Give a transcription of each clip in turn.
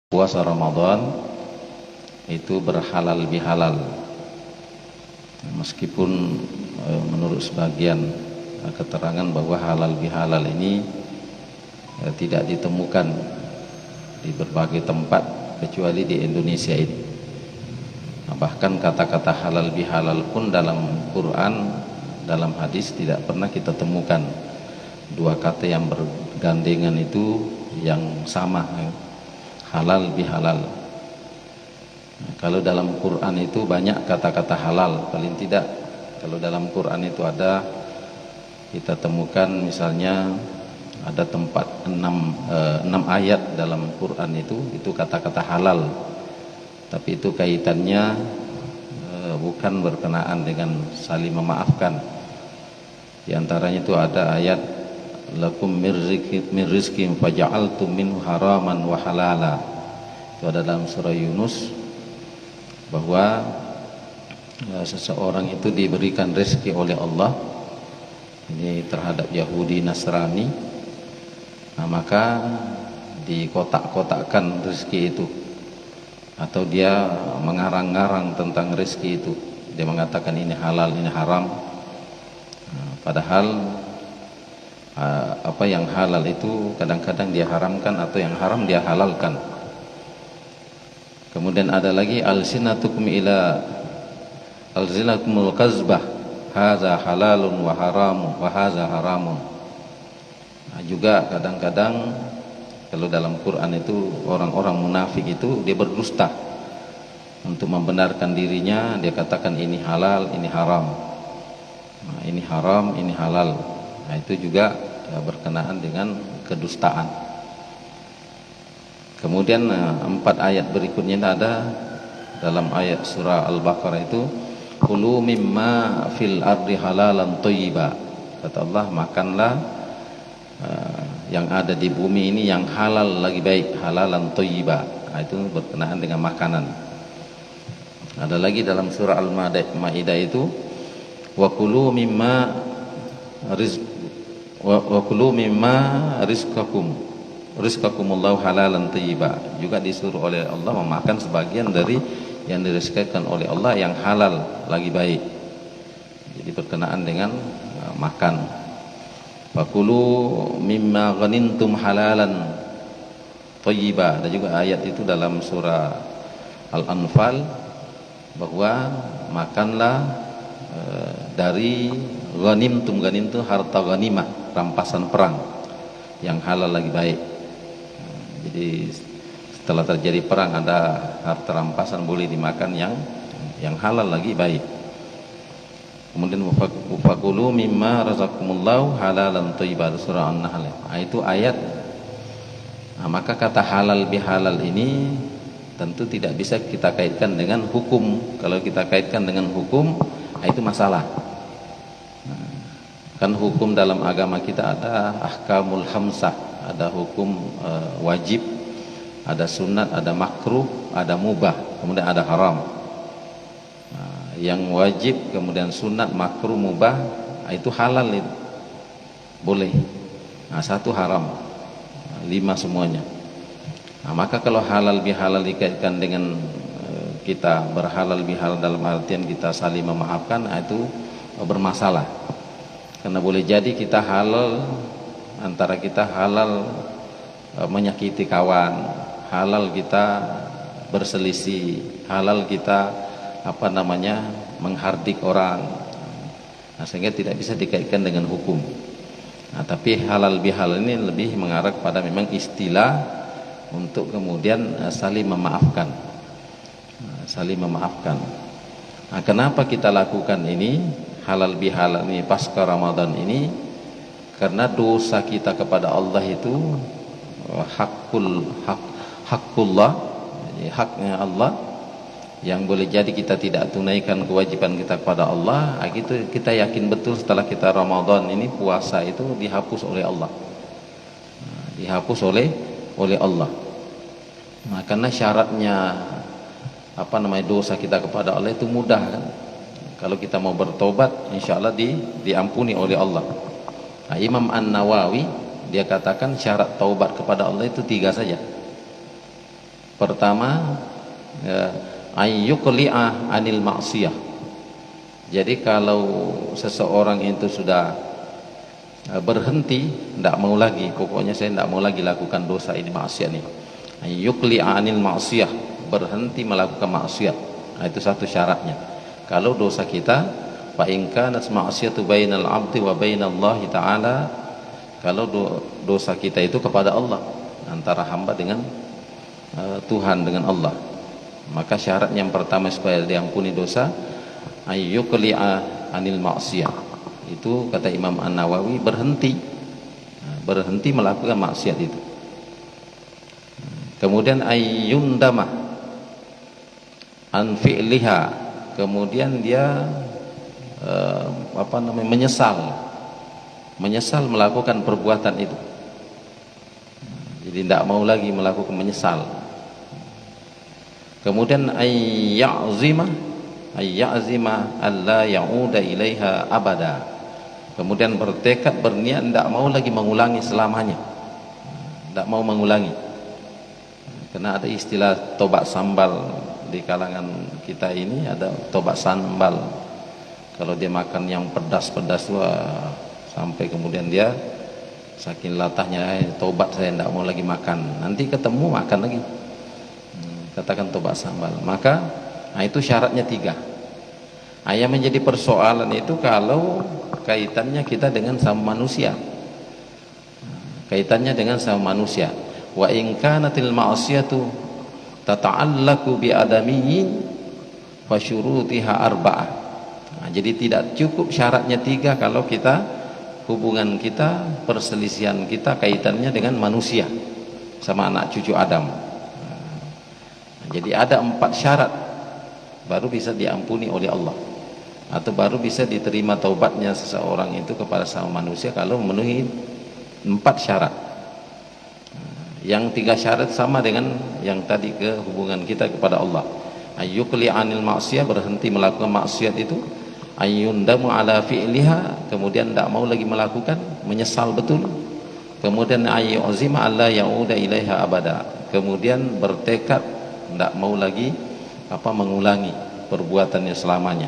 Puasa Ramadan itu berhalal bihalal, meskipun menurut sebagian keterangan bahwa halal bihalal ini tidak ditemukan di berbagai tempat kecuali di Indonesia ini. Bahkan kata-kata halal bihalal pun dalam Quran, dalam hadis tidak pernah kita temukan dua kata yang bergandengan itu yang sama, halal bihalal. Kalau dalam Quran itu banyak kata-kata halal, paling tidak kalau dalam Quran itu ada, kita temukan misalnya ada tempat 6 ayat dalam Quran itu kata-kata halal, tapi itu kaitannya bukan berkenaan dengan saling memaafkan. Di antaranya itu ada ayat lakum min rizqin faja'altum minhu haraman wa halala. Itu ada dalam surah Yunus, bahwa seseorang itu diberikan rezeki oleh Allah ini terhadap Yahudi Nasrani, maka dikotak-kotakkan rezeki itu, atau dia mengarang-ngarang tentang rezeki itu. Dia mengatakan ini halal, ini haram, padahal apa yang halal itu kadang-kadang dia haramkan, atau yang haram dia halalkan. Kemudian ada lagi alsinatukum ila alzinakumul kazbah hadza halalun wa haramun wa hadza haramun. Juga kadang-kadang kalau dalam Quran itu orang-orang munafik itu dia berdusta untuk membenarkan dirinya, dia katakan ini halal, ini haram. Ini haram, ini halal. Itu juga berkenaan dengan kedustaan. Kemudian 4 ayat berikutnya ada dalam ayat surah Al-Baqarah itu, kulu mimma fil ardi halalan thayyiba. Kata Allah, makanlah yang ada di bumi ini yang halal lagi baik, halalan thayyiba. Itu berkenaan dengan makanan. Ada lagi dalam surah Al-Maidah itu, wa kulu mimma rizqakumullahu halalan thayyiba. Juga disuruh oleh Allah memakan sebagian dari yang dirizkikan oleh Allah yang halal lagi baik. Jadi berkenaan dengan makan. Fakulu mimma ghanintum halalan thayyiba. Ada juga ayat itu dalam surah Al-Anfal, bahwa makanlah dari ghanimtum, ghanimtum harta ghanimah, rampasan perang yang halal lagi baik. Jadi setelah terjadi perang ada harta rampasan, boleh dimakan yang halal lagi baik. Kemudian fakulu mimma razaqakumullahu halalan thayyiban, surah An-Nahl. Itu ayat. Maka kata halal bihalal ini tentu tidak bisa kita kaitkan dengan hukum. Kalau kita kaitkan dengan hukum, itu masalah. Kan hukum dalam agama kita ada ahkamul khamsah, ada hukum wajib, ada sunat, ada makruh, ada mubah, kemudian ada haram. Yang wajib, kemudian sunat, makruh, mubah, itu halal, itu boleh. Satu haram, 5 semuanya. Maka kalau halal bihalal dikaitkan dengan kita berhalal bihalal dalam artian kita saling memaafkan, itu bermasalah. Karena boleh jadi kita halal, antara kita halal menyakiti kawan, halal kita berselisih, halal kita menghardik orang. Sehingga tidak bisa dikaitkan dengan hukum. Tapi halal bihalal ini lebih mengarah kepada memang istilah untuk kemudian saling memaafkan. Saling memaafkan. Kenapa kita lakukan ini halal bihalal ini pasca Ramadan ini? Karena dosa kita kepada Allah itu hakullah, haknya Allah, yang boleh jadi kita tidak tunaikan kewajiban kita kepada Allah. Gitu kita yakin betul setelah kita Ramadan ini puasa itu dihapus oleh Allah. Dihapus oleh Allah. Karena syaratnya dosa kita kepada Allah itu mudah kan. Kalau kita mau bertobat, insya Allah diampuni oleh Allah. Imam An-Nawawi dia katakan syarat taubat kepada Allah itu 3 saja. Pertama, ayyuqli'a anil ma'siyah. Jadi kalau seseorang itu sudah berhenti, tidak mau lagi, pokoknya saya tidak mau lagi lakukan dosa ini, maksiat ini, ayyuqli'a anil ma'siyah, berhenti melakukan maksiat. Nah, itu satu syaratnya. Kalau dosa kita, fa in kanat ma'siyatu bainal 'abdi wa bainallahi ta'ala, kalau dosa kita itu kepada Allah, antara hamba dengan Tuhan, dengan Allah, maka syarat yang pertama supaya diampuni dosa, ayyuqli'a anil ma'siyah. Itu kata Imam An-Nawawi, berhenti melakukan maksiat itu. Kemudian ayyundama an fi'liha, kemudian dia menyesal melakukan perbuatan itu. Jadi tidak mau lagi melakukan, menyesal. Kemudian ayyazima alla ya'uda ilaiha abada, kemudian bertekad, berniat tidak mau lagi mengulangi selamanya, tidak mau mengulangi. Karena ada istilah tobat sambal di kalangan kita ini, ada tobat sambal. Kalau dia makan yang pedas-pedas, wah, sampai kemudian dia saking latahnya, tobat saya tidak mau lagi makan, nanti ketemu makan lagi, katakan tobat sambal. Maka itu syaratnya 3. Yang menjadi persoalan itu kalau kaitannya kita dengan sama manusia, kaitannya dengan sama manusia. Wa in kanatil ma'siyatu tata'allaqu bi adamiyyin fa syurutiha arba'ah. Jadi tidak cukup syaratnya 3 kalau kita, hubungan kita, perselisihan kita kaitannya dengan manusia, sama anak cucu Adam. Jadi ada 4 syarat baru bisa diampuni oleh Allah, atau baru bisa diterima taubatnya seseorang itu kepada sama manusia kalau memenuhi 4 syarat. Yang 3 syarat sama dengan yang tadi, ke hubungan kita kepada Allah. Ayyuqli anil ma'siyah, berhenti melakukan maksiat itu. Ayyundamu ala fi'liha, kemudian tidak mau lagi melakukan, menyesal betul. Kemudian ayyuzima alla ya'uda ilaiha abada, kemudian bertekad tidak mau lagi mengulangi perbuatannya selamanya.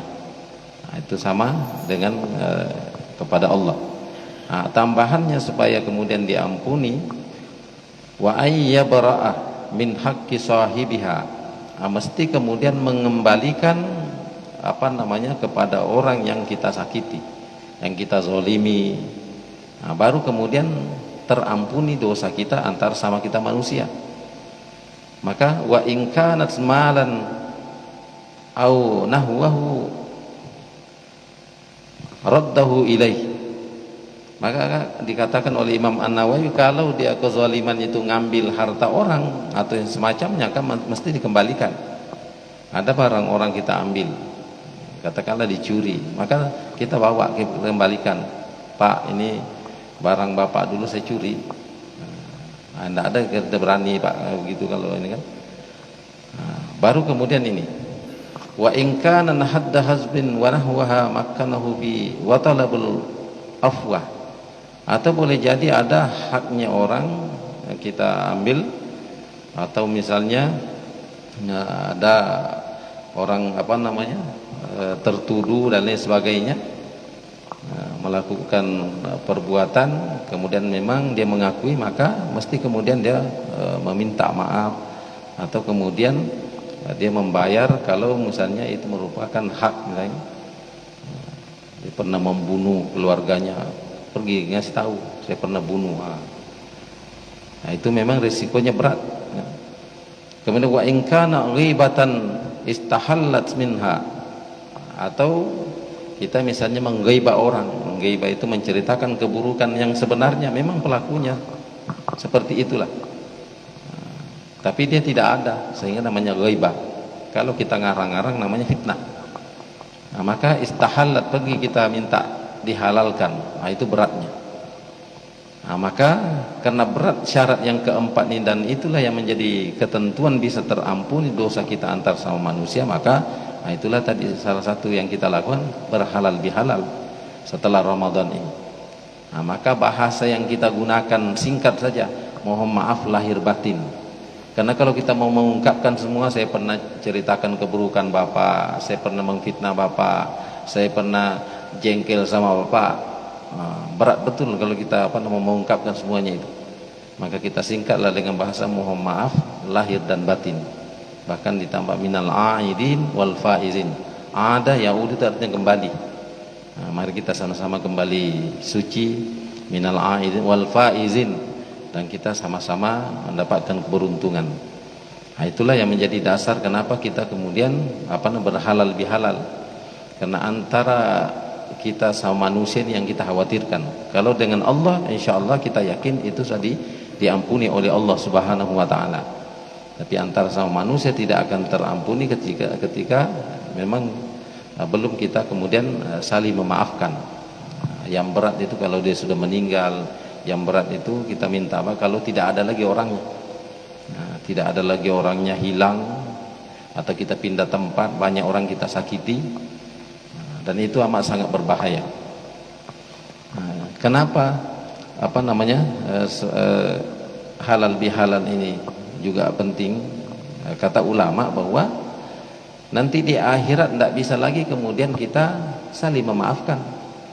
Itu sama dengan kepada Allah. Tambahannya supaya kemudian diampuni, wa ayyabra'ah min haqqi sahibiha, mesti kemudian mengembalikan kepada orang yang kita sakiti, yang kita zolimi. Baru kemudian terampuni dosa kita antar sama kita manusia. Maka wa in kanat malan au nahwahu raddahu ilaih, maka dikatakan oleh Imam An-Nawawi, kalau dia kezaliman itu ngambil harta orang atau yang semacamnya, kan mesti dikembalikan. Ada barang orang kita ambil, katakanlah dicuri, maka kita bawa, kembalikan. Pak, ini barang bapak dulu saya curi. Tidak ada kita berani Pak begitu kalau ini kan. Baru kemudian ini, wa in kana hadda hasbin wa nahwaha makkanahu bi wa talabul afwa, atau boleh jadi ada haknya orang yang kita ambil, atau misalnya ada orang tertuduh dan lain sebagainya, melakukan perbuatan, kemudian memang dia mengakui, maka mesti kemudian dia meminta maaf, atau kemudian dia membayar kalau misalnya itu merupakan hak. Misalnya dia pernah membunuh keluarganya, pergi ngasih tahu saya pernah bunuh. Nah itu memang risikonya berat. Kemudian wa in kana ghibatan istahallat minha, atau kita misalnya mengghaibah orang. Mengghaibah itu menceritakan keburukan yang sebenarnya memang pelakunya seperti itulah, tapi dia tidak ada, sehingga namanya ghaibah. Kalau kita ngarang-ngarang namanya fitnah. Maka istahallat, pergi kita minta dihalalkan. Itu beratnya. Maka karena berat syarat yang keempat ini, dan itulah yang menjadi ketentuan bisa terampuni dosa kita antar sama manusia, maka itulah tadi salah satu yang kita lakukan, berhalal bihalal setelah Ramadan ini. Maka bahasa yang kita gunakan singkat saja, mohon maaf lahir batin. Karena kalau kita mau mengungkapkan semua, saya pernah ceritakan keburukan bapak, saya pernah memfitnah bapak, saya pernah jengkel sama bapak, berat betul kalau kita mengungkapkan semuanya itu. Maka kita singkatlah dengan bahasa mohon maaf lahir dan batin, bahkan ditambah minal aidin wal faizin. Ada yaud itu artinya kembali. Mari kita sama-sama kembali suci, minal aidin wal faizin, dan kita sama-sama mendapatkan keberuntungan. Nah, itulah yang menjadi dasar kenapa kita kemudian berhalal bihalal. Karena antara kita sama manusia ini yang kita khawatirkan. Kalau dengan Allah, insya Allah kita yakin itu tadi diampuni oleh Allah Subhanahu Wa Taala. Tapi antara sama manusia tidak akan terampuni ketika memang belum kita kemudian saling memaafkan. Yang berat itu kalau dia sudah meninggal. Yang berat itu kita minta apa kalau tidak ada lagi orangnya. Tidak ada lagi orangnya, hilang, atau kita pindah tempat, banyak orang kita sakiti, dan itu amat sangat berbahaya. Kenapa halal bihalal ini juga penting? Kata ulama bahwa nanti di akhirat tidak bisa lagi kemudian kita saling memaafkan,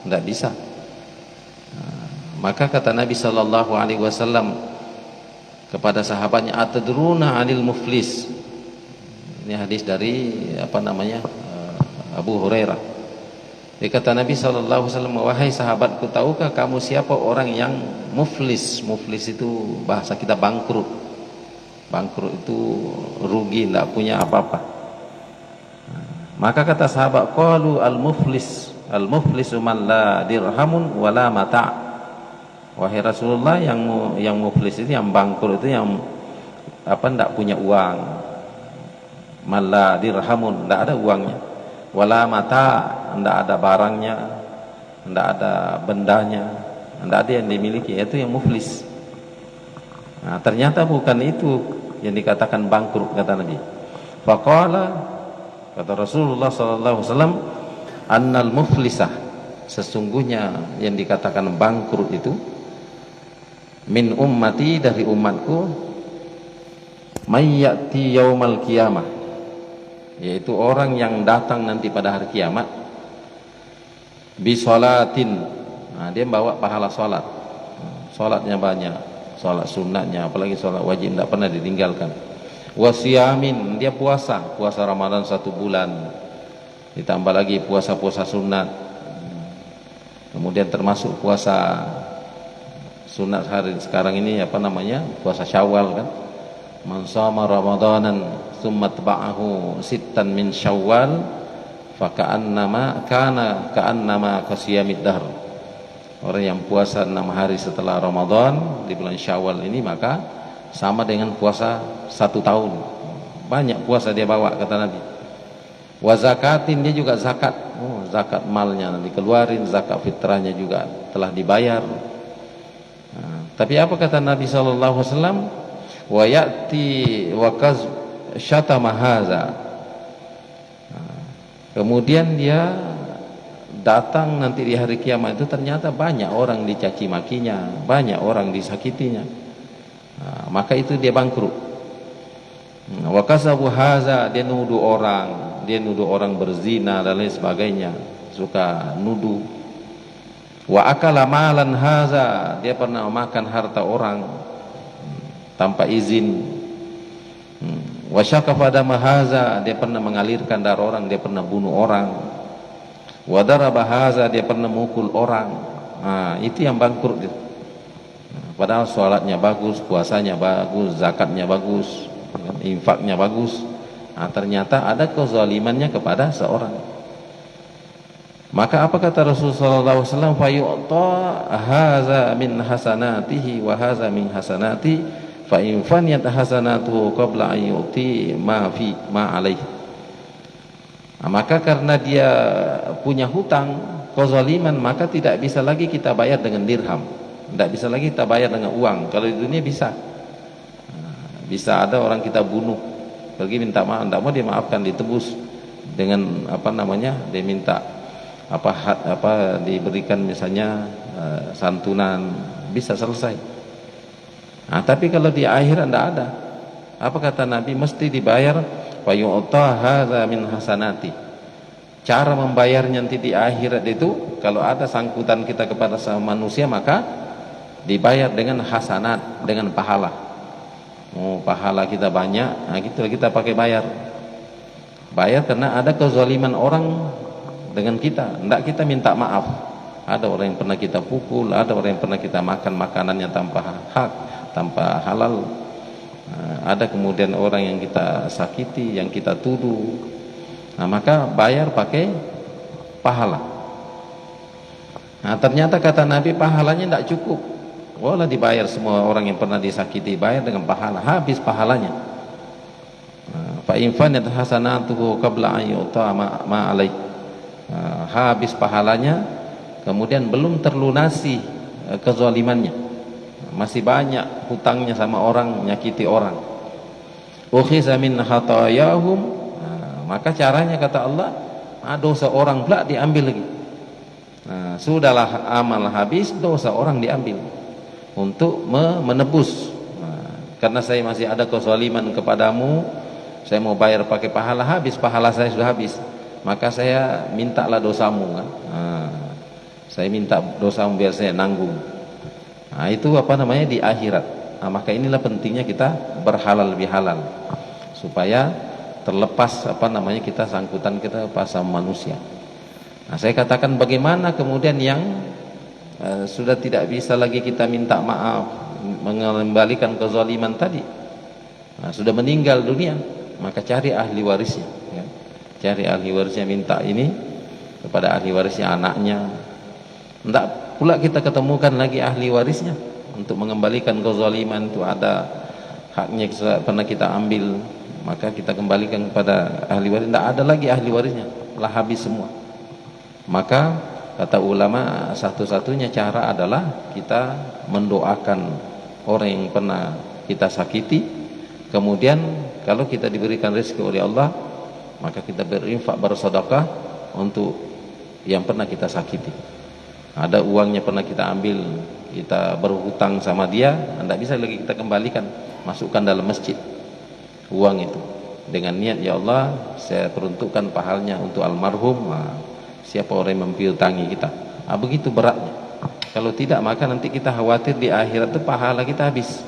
tidak bisa. Maka kata Nabi Sallallahu Alaihi Wasallam kepada sahabatnya, atadruna anil muflis. Ini hadis dari Abu Hurairah. Dia kata Nabi Sallallahu Alaihi Wasallam, wahai sahabatku, tahukah kamu siapa orang yang muflis? Muflis itu bahasa kita bangkrut. Bangkrut itu rugi, tidak punya apa-apa. Maka kata sahabat, qalu al-muflis, al-muflisu man la dirhamun wala mata'. Wahai Rasulullah, yang muflis itu, yang bangkrut itu yang tidak punya uang, malla dirhamun, tidak ada uangnya, wala mata, tidak ada barangnya, tidak ada bendanya, tidak ada yang dimiliki, itu yang muflis. Nah, ternyata bukan itu yang dikatakan bangkrut, kata Nabi. Faqala, kata Rasulullah sallallahu alaihi wasallam, annal muflisah, sesungguhnya yang dikatakan bangkrut itu min ummati, dari umatku, mayyati yaumal qiyamah, yaitu orang yang datang nanti pada hari kiamat, bisolatin, dia bawa pahala salat, salatnya banyak, salat sunatnya, apalagi salat wajib tidak pernah ditinggalkan, wasiyamin, dia puasa Ramadan 1 bulan, ditambah lagi puasa-puasa sunat, kemudian termasuk puasa sunat hari sekarang ini puasa Syawal kan. Man shoma ramadanan tsumma taba'ahu sittan min Syawal fa ka'annama qasiyamid dahr. Orang yang puasa 6 hari setelah Ramadan di bulan Syawal ini maka sama dengan puasa 1 tahun. Banyak puasa dia bawa, kata Nabi. Wa zakatin, dia juga zakat. Zakat malnya nanti keluarin, zakat fitrahnya juga telah dibayar. Tapi apa kata Nabi sallallahu alaihi wasallam? Wa ya'ti wa kaz syatama hadza. Kemudian dia datang nanti di hari kiamat itu ternyata banyak orang dicaci makinya, banyak orang disakitinya. Maka itu dia bangkrut. Wa kasabu hadza, dia nuduh orang berzina dan lain sebagainya, suka nuduh. Wa akala malan haza, dia pernah makan harta orang tanpa izin. Wa syakafa dama haza, dia pernah mengalirkan darah orang, dia pernah bunuh orang. Wa daraba haza, dia pernah mukul orang. Itu yang bangkrut dia. Padahal sholatnya bagus, puasanya bagus, zakatnya bagus, infaknya bagus. Ternyata ada kezalimannya kepada seorang. Maka apa kata Rasulullah SAW? Fayu'ta haza min hasanatihi wa haza min hasanati fa in faniyat hasanatuhu qabla an yu'ti ma alaih. Maka karena dia punya hutang, kezaliman, maka tidak bisa lagi kita bayar dengan dirham, tidak bisa lagi kita bayar dengan uang. Kalau di dunia bisa. Bisa ada orang kita bunuh, pergi minta maaf, tidak mau dimaafkan, ditebus dengan dia minta diberikan misalnya santunan, bisa selesai. Tapi kalau di akhirat tidak ada. Apa kata Nabi? Mesti dibayar. Fa yu'ta hadza min hasanati. Cara membayarnya nanti di akhirat itu, kalau ada sangkutan kita kepada sama manusia, maka dibayar dengan hasanat, dengan pahala. Oh, pahala kita banyak, nah gitu kita pakai bayar. Bayar karena ada kezaliman orang dengan kita, hendak kita minta maaf. Ada orang yang pernah kita pukul, ada orang yang pernah kita makan makanannya tanpa hak, tanpa halal. Ada kemudian orang yang kita sakiti, yang kita tuduh. Nah, maka bayar pakai pahala. Nah, ternyata kata Nabi pahalanya tidak cukup. Walah dibayar semua orang yang pernah disakiti, bayar dengan pahala, habis pahalanya. Fa in fanat hasanatuhu qabla an yu'ta ma alaih. Habis pahalanya, kemudian belum terlunasi kezalimannya. Masih banyak hutangnya sama orang, nyakiti orang. Ukhiza min khatayahum. Maka caranya kata Allah, dosa orang pula diambil lagi. Nah, sudahlah amal habis, dosa orang diambil untuk menebus. Karena saya masih ada kezaliman kepadamu, saya mau bayar pakai pahala, habis pahala saya sudah habis, maka saya mintalah dosamu kan. Saya minta dosamu biar saya nanggung. Nah, itu apa namanya di akhirat. Nah, maka inilah pentingnya kita berhalal bihalal supaya terlepas apa namanya kita sangkutan kita sama manusia. Nah, saya katakan bagaimana kemudian yang sudah tidak bisa lagi kita minta maaf, mengembalikan kezaliman tadi. Nah, sudah meninggal dunia, maka cari ahli warisnya, ya. Cari ahli warisnya, minta ini kepada ahli warisnya, anaknya. Tidak pula kita ketemukan lagi ahli warisnya untuk mengembalikan kezaliman itu, ada haknya pernah kita ambil, maka kita kembalikan kepada ahli waris. Tidak ada lagi ahli warisnya, telah habis semua. Maka kata ulama, satu-satunya cara adalah kita mendoakan orang yang pernah kita sakiti. Kemudian kalau kita diberikan rezeki oleh Allah, maka kita berinfak, bersedekah untuk yang pernah kita sakiti. Ada uangnya pernah kita ambil, kita berhutang sama dia, tidak bisa lagi kita kembalikan, masukkan dalam masjid uang itu dengan niat, ya Allah saya peruntukkan pahalanya untuk almarhum. Siapa orang yang mempiutangi kita, begitu beratnya. Kalau tidak, maka nanti kita khawatir di akhirat itu pahala kita habis.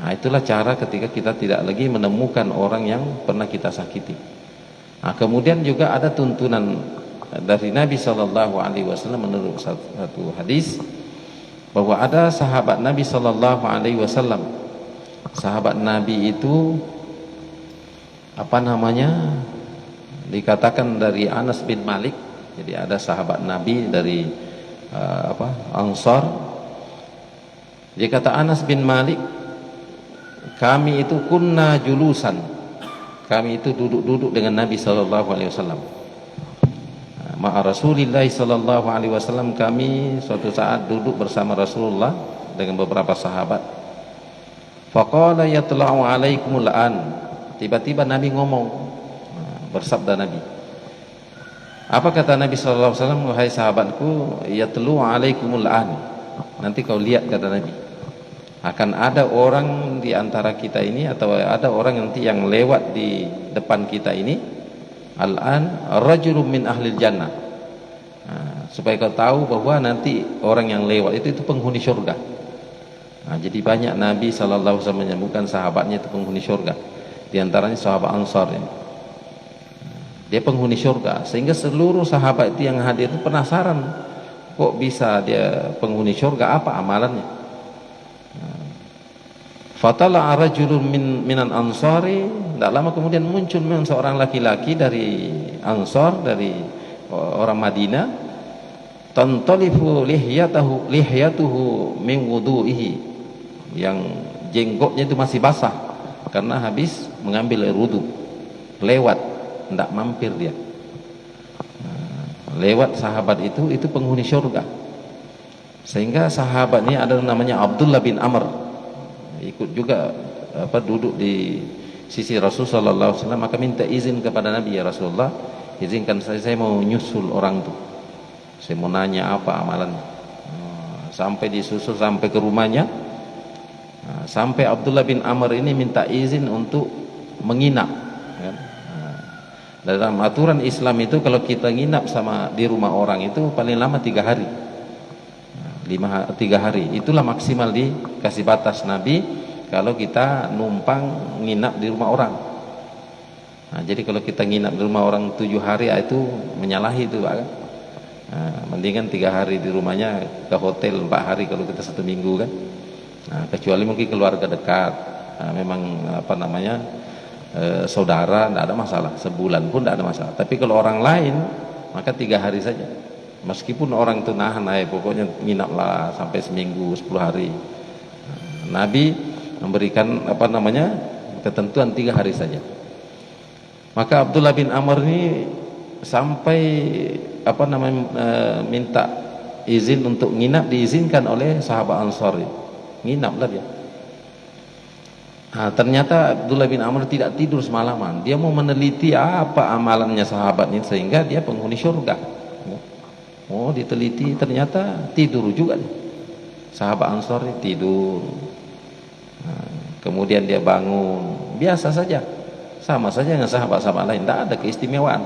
Nah, itulah cara ketika kita tidak lagi menemukan orang yang pernah kita sakiti. Nah, kemudian juga ada tuntunan dari Nabi SAW menurut satu hadis, bahwa ada sahabat Nabi SAW. Sahabat Nabi itu apa namanya, dikatakan dari Anas bin Malik. Jadi ada sahabat Nabi dari Ansar. Dia kata Anas bin Malik, kami itu kunna julusan, kami itu duduk-duduk dengan Nabi SAW. Ma'a Rasulillah SAW, kami suatu saat duduk bersama Rasulullah dengan beberapa sahabat. Faqala yatla'u alaikumul an. Tiba-tiba Nabi ngomong, bersabda Nabi. Apa kata Nabi SAW? Wahai sahabatku, yatlu'u alaikumul an. Nanti kau lihat, kata Nabi, akan ada orang di antara kita ini, atau ada orang nanti yang lewat di depan kita ini, al-an rajulun min ahlil jannah. Supaya kau tahu bahwa nanti orang yang lewat itu penghuni surga. Jadi banyak Nabi SAW menyebutkan sahabatnya itu penghuni surga. Di antaranya sahabat Ansar ini. Dia penghuni surga, sehingga seluruh sahabat itu yang hadir itu penasaran, kok bisa dia penghuni surga, apa amalannya. Fatala rajulun minan ansari. Tidak lama kemudian muncul seorang laki-laki dari Ansar, dari orang Madinah. Tantalifu lihyatuhu min wudu'ihi. Yang jenggotnya itu masih basah karena habis mengambil air wudu. Lewat, tidak mampir dia. Lewat sahabat itu penghuni surga. Sehingga sahabat ini ada namanya Abdullah bin Amr, ikut juga duduk di sisi Rasulullah SAW. Maka minta izin kepada Nabi, ya Rasulullah, izinkan saya mau nyusul orang itu, saya mau nanya apa amalannya. Sampai disusul sampai ke rumahnya. Sampai Abdullah bin Amr ini minta izin untuk menginap, kan? Dalam aturan Islam itu kalau kita nginap di rumah orang itu paling lama 3 hari. 3 hari itulah maksimal dikasih batas Nabi kalau kita numpang nginap di rumah orang. Jadi kalau kita nginap di rumah orang 7 hari itu menyalahi itu, Pak, kan? Mendingan 3 hari di rumahnya, ke hotel 4 hari kalau kita 1 minggu, kan? Kecuali mungkin keluarga dekat, memang saudara, tidak ada masalah, sebulan pun tidak ada masalah. Tapi kalau orang lain maka 3 hari saja, meskipun orang itu nahan, pokoknya nginaplah sampai seminggu 10 hari. Nabi memberikan ketentuan 3 hari saja. Maka Abdullah bin Amr ini sampai minta izin untuk nginap, diizinkan oleh sahabat Ansar. Nginaplah dia. Ternyata Abdullah bin Amr tidak tidur semalaman. Dia mau meneliti apa amalannya sahabat ini sehingga dia penghuni surga. Diteliti, ternyata tidur juga. Sahabat Ansar tidur. Kemudian dia bangun, biasa saja, sama saja dengan sahabat-sahabat lain, tidak ada keistimewaan.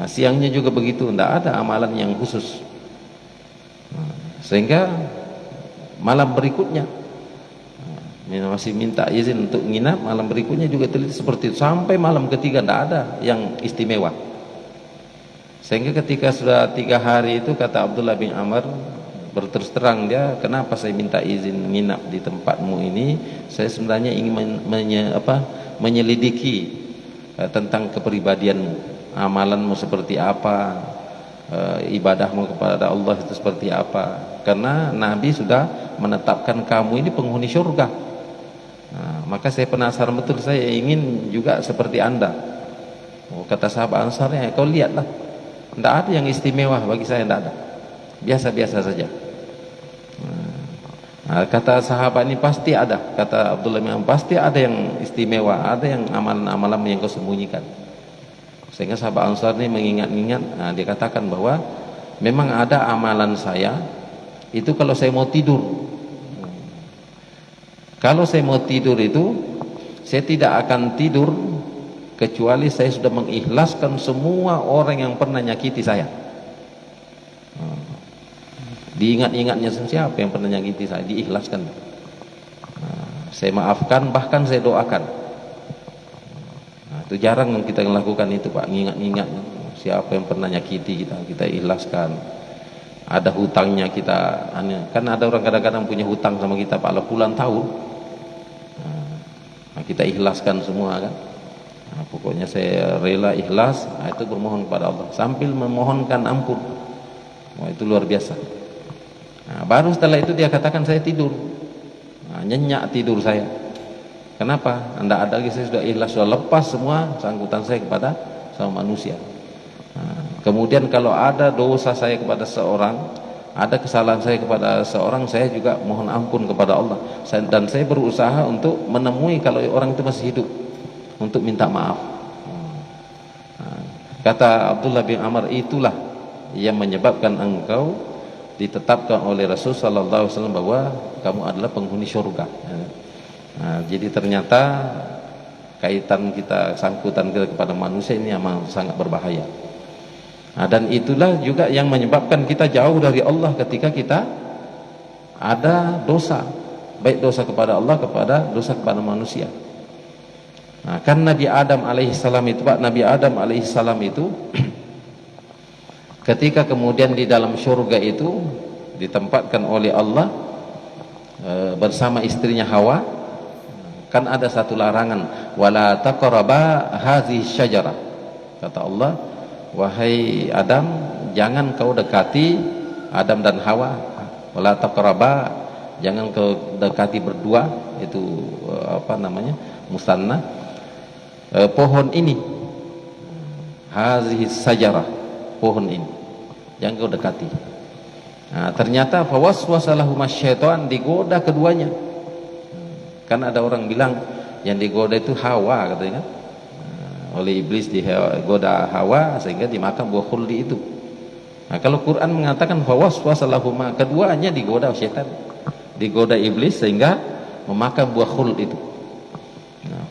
Siangnya juga begitu, tidak ada amalan yang khusus. Sehingga malam berikutnya masih minta izin untuk nginap, malam berikutnya juga teliti seperti itu, sampai malam ketiga tidak ada yang istimewa. Sehingga ketika sudah 3 hari itu, kata Abdullah bin Amr, berterus terang dia, kenapa saya minta izin nginap di tempatmu ini? Saya sebenarnya ingin menyelidiki tentang kepribadianmu, amalanmu seperti apa, ibadahmu kepada Allah itu seperti apa. Karena Nabi sudah menetapkan kamu ini penghuni surga. Maka saya penasaran betul, saya ingin juga seperti anda. Kata sahabat Ansarnya, kau lihatlah, tidak ada yang istimewa bagi saya, tidak ada, biasa-biasa saja. Kata sahabat ini, pasti ada, kata Abdullah bin Amr, pasti ada yang istimewa, ada yang amalan-amalan yang kau sembunyikan. Sehingga sahabat Ansar ini mengingat-ingat, dia katakan bahwa memang ada amalan saya itu kalau saya mau tidur. Kalau saya mau tidur itu, saya tidak akan tidur kecuali saya sudah mengikhlaskan semua orang yang pernah nyakiti saya. Diingat-ingatnya, siapa yang pernah nyakiti saya, diikhlaskan. Saya maafkan, bahkan saya doakan. Itu jarang kita melakukan itu, Pak. Ingat-ingat siapa yang pernah nyakiti kita ikhlaskan. Ada hutangnya kita, kan ada orang kadang-kadang punya hutang sama kita, Pak, puluhan tahun. Kita ikhlaskan semua, kan. Pokoknya saya rela ikhlas, itu bermohon kepada Allah sambil memohonkan ampun. Itu luar biasa. Baru setelah itu dia katakan, saya tidur, nyenyak tidur saya. Kenapa? Tidak ada lagi, saya sudah ikhlas, sudah lepas semua sangkutan saya kepada sama manusia. Kemudian kalau ada dosa saya kepada seorang, ada kesalahan saya kepada seorang, saya juga mohon ampun kepada Allah. Dan saya berusaha untuk menemui kalau orang itu masih hidup, untuk minta maaf. Kata Abdullah bin Amr, itulah yang menyebabkan engkau ditetapkan oleh Rasul sallallahu alaihi wasallam bahwa kamu adalah penghuni surga. Jadi ternyata kaitan kita, sangkutan kita kepada manusia ini memang sangat berbahaya. Dan itulah juga yang menyebabkan kita jauh dari Allah ketika kita ada dosa, baik dosa kepada Allah, dosa kepada manusia. Kan Nabi Adam alaihissalam itu, Pak, Nabi Adam alaihissalam itu ketika kemudian di dalam surga itu ditempatkan oleh Allah bersama istrinya Hawa, kan ada satu larangan, wala taqraba hazihi syajarah. Kata Allah, wahai Adam, jangan kau dekati, Adam dan Hawa, wala taqraba, jangan kau dekati berdua, itu musanna, pohon ini, hazihi syajarah, pohon ini jangan kau dekati. Ternyata fawaswasa lahuma syaitan, digoda keduanya. Kan ada orang bilang yang digoda itu Hawa, katanya, oleh iblis digoda Hawa sehingga dimakan buah khuldi itu. Kalau Quran mengatakan fawaswasa lahuma, keduanya digoda syaitan, digoda iblis sehingga memakan buah khuld itu.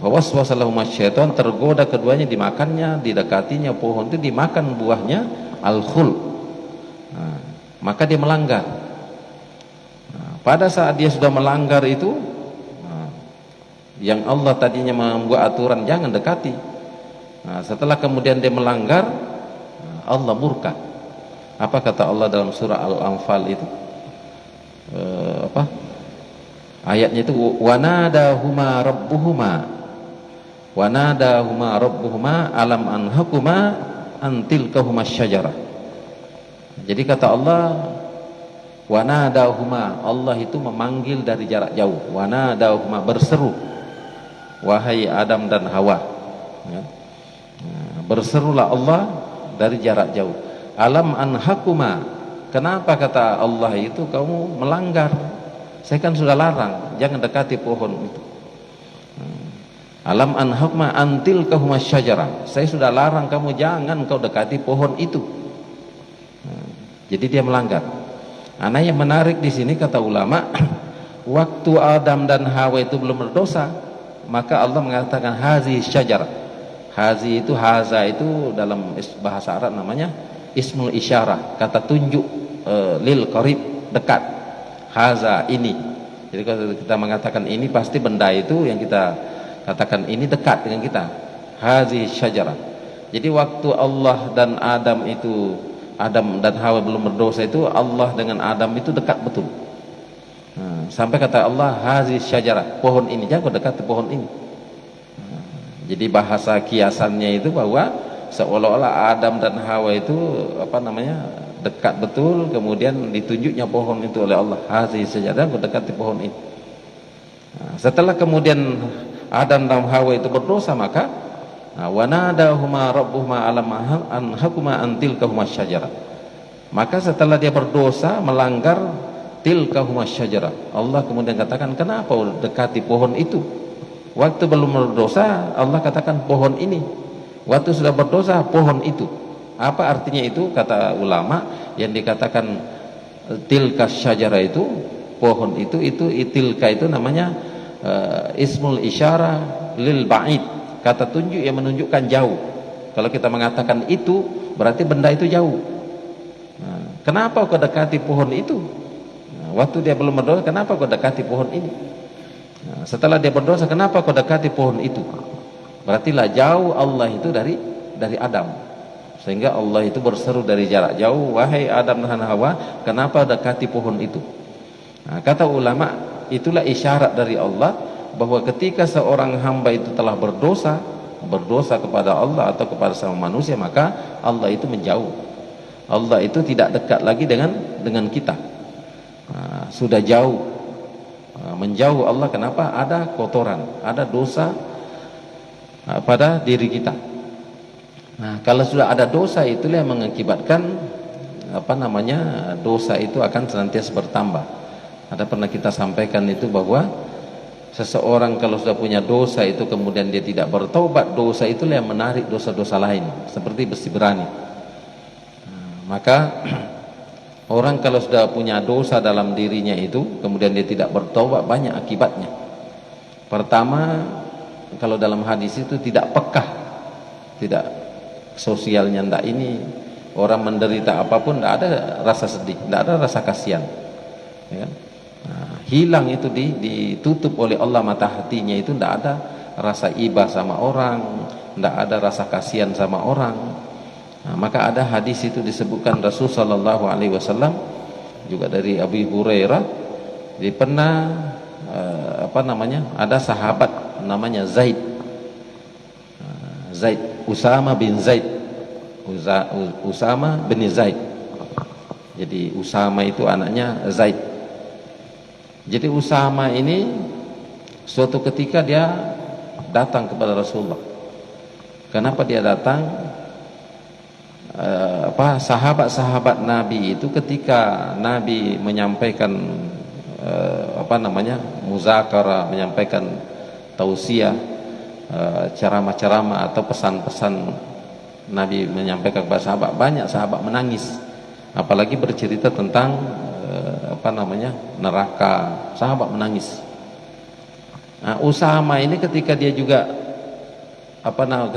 Waswasa lahuma syaitan, tergoda keduanya dimakannya, didekatinya pohon itu, dimakan buahnya al-khuld. Maka dia melanggar. Pada saat dia sudah melanggar itu, yang Allah tadinya membuat aturan jangan dekati. Setelah kemudian dia melanggar, Allah murka. Apa kata Allah dalam surah Al-Anfal itu? Ayatnya itu wanadahuma rabbuhuma alam anhakuma antilkahuma syajarah. Jadi kata Allah, wanadahuma, Allah itu memanggil dari jarak jauh. Wanadahuma, berseru, wahai Adam dan Hawa, ya. Berserulah Allah dari jarak jauh. Alam anhakuma, kenapa kata Allah itu kamu melanggar? Saya kan sudah larang, jangan dekati pohon itu. Alam anhakuma antilkahuma syajarah, saya sudah larang kamu jangan kau dekati pohon itu. Jadi dia melanggar. Nah, yang menarik di sini kata ulama, waktu Adam dan Hawa itu belum berdosa, maka Allah mengatakan hazi syajarah. Hazi itu, haza itu dalam bahasa Arab namanya ismul isyarah, kata tunjuk, lil qarib, dekat. Haza, ini. Jadi kalau kita mengatakan ini, pasti benda itu yang kita katakan ini dekat dengan kita. Hazi syajarah. Jadi waktu Allah dan Adam itu, Adam dan Hawa belum berdosa itu, Allah dengan Adam itu dekat betul. Sampai kata Allah hazi syajarah, pohon ini, jangan kau dekati pohon ini. Jadi bahasa kiasannya itu bahwa seolah-olah Adam dan Hawa itu dekat betul, kemudian ditunjuknya pohon itu oleh Allah. Hazi syajarah, kau dekati pohon ini. Setelah kemudian Adam dan Hawa itu berdosa, maka wanadahuma rabbuhuma alam anhakuma antilkahuma syajarah. Maka setelah dia berdosa, melanggar tilkahuma syajarah, Allah kemudian katakan, kenapa dekati pohon itu? Waktu belum berdosa Allah katakan pohon ini, waktu sudah berdosa pohon itu. Apa artinya itu? Kata ulama, yang dikatakan tilka syajarah itu, pohon itu tilka itu namanya ismul isyarah lil ba'id, kata tunjuk yang menunjukkan jauh. Kalau kita mengatakan itu, berarti benda itu jauh. Kenapa kau dekati pohon itu? Waktu dia belum berdosa, kenapa kau dekati pohon ini? Setelah dia berdosa, kenapa kau dekati pohon itu? Berartilah jauh Allah itu dari Adam. Sehingga Allah itu berseru dari jarak jauh, wahai Adam dan Hawa, kenapa dekati pohon itu? Kata ulama, itulah isyarat dari Allah bahwa ketika seorang hamba itu telah berdosa kepada Allah atau kepada sama manusia, maka Allah itu menjauh. Allah itu tidak dekat lagi dengan kita. Sudah jauh, menjauh Allah. Kenapa? Ada kotoran, ada dosa pada diri kita. Kalau sudah ada dosa, itulah yang mengakibatkan dosa itu akan senantiasa bertambah. Ada pernah kita sampaikan itu bahwa seseorang kalau sudah punya dosa itu kemudian dia tidak bertobat, dosa itulah yang menarik dosa-dosa lain, seperti besi berani. Maka orang kalau sudah punya dosa dalam dirinya itu kemudian dia tidak bertobat, banyak akibatnya. Pertama, kalau dalam hadis itu tidak pekah, tidak sosialnya, ndak ini orang menderita apapun ndak ada rasa sedih, ndak ada rasa kasihan, ya kan? Hilang itu, ditutup oleh Allah mata hatinya itu, ndak ada rasa iba sama orang, ndak ada rasa kasihan sama orang. Maka ada hadis itu disebutkan Rasul sallallahu alaihi wasallam juga dari Abu Hurairah, dia pernah ada sahabat namanya Zaid, Usama bin Zaid, Usama bin Zaid. Jadi Usama itu anaknya Zaid. Jadi Usama ini suatu ketika dia datang kepada Rasulullah. Kenapa dia datang? Sahabat-sahabat Nabi itu ketika Nabi menyampaikan muzakarah, menyampaikan tausiah, ceramah-ceramah atau pesan-pesan Nabi menyampaikan kepada sahabat, banyak sahabat menangis, apalagi bercerita tentang neraka, sahabat menangis. Nah, Usama ini ketika dia juga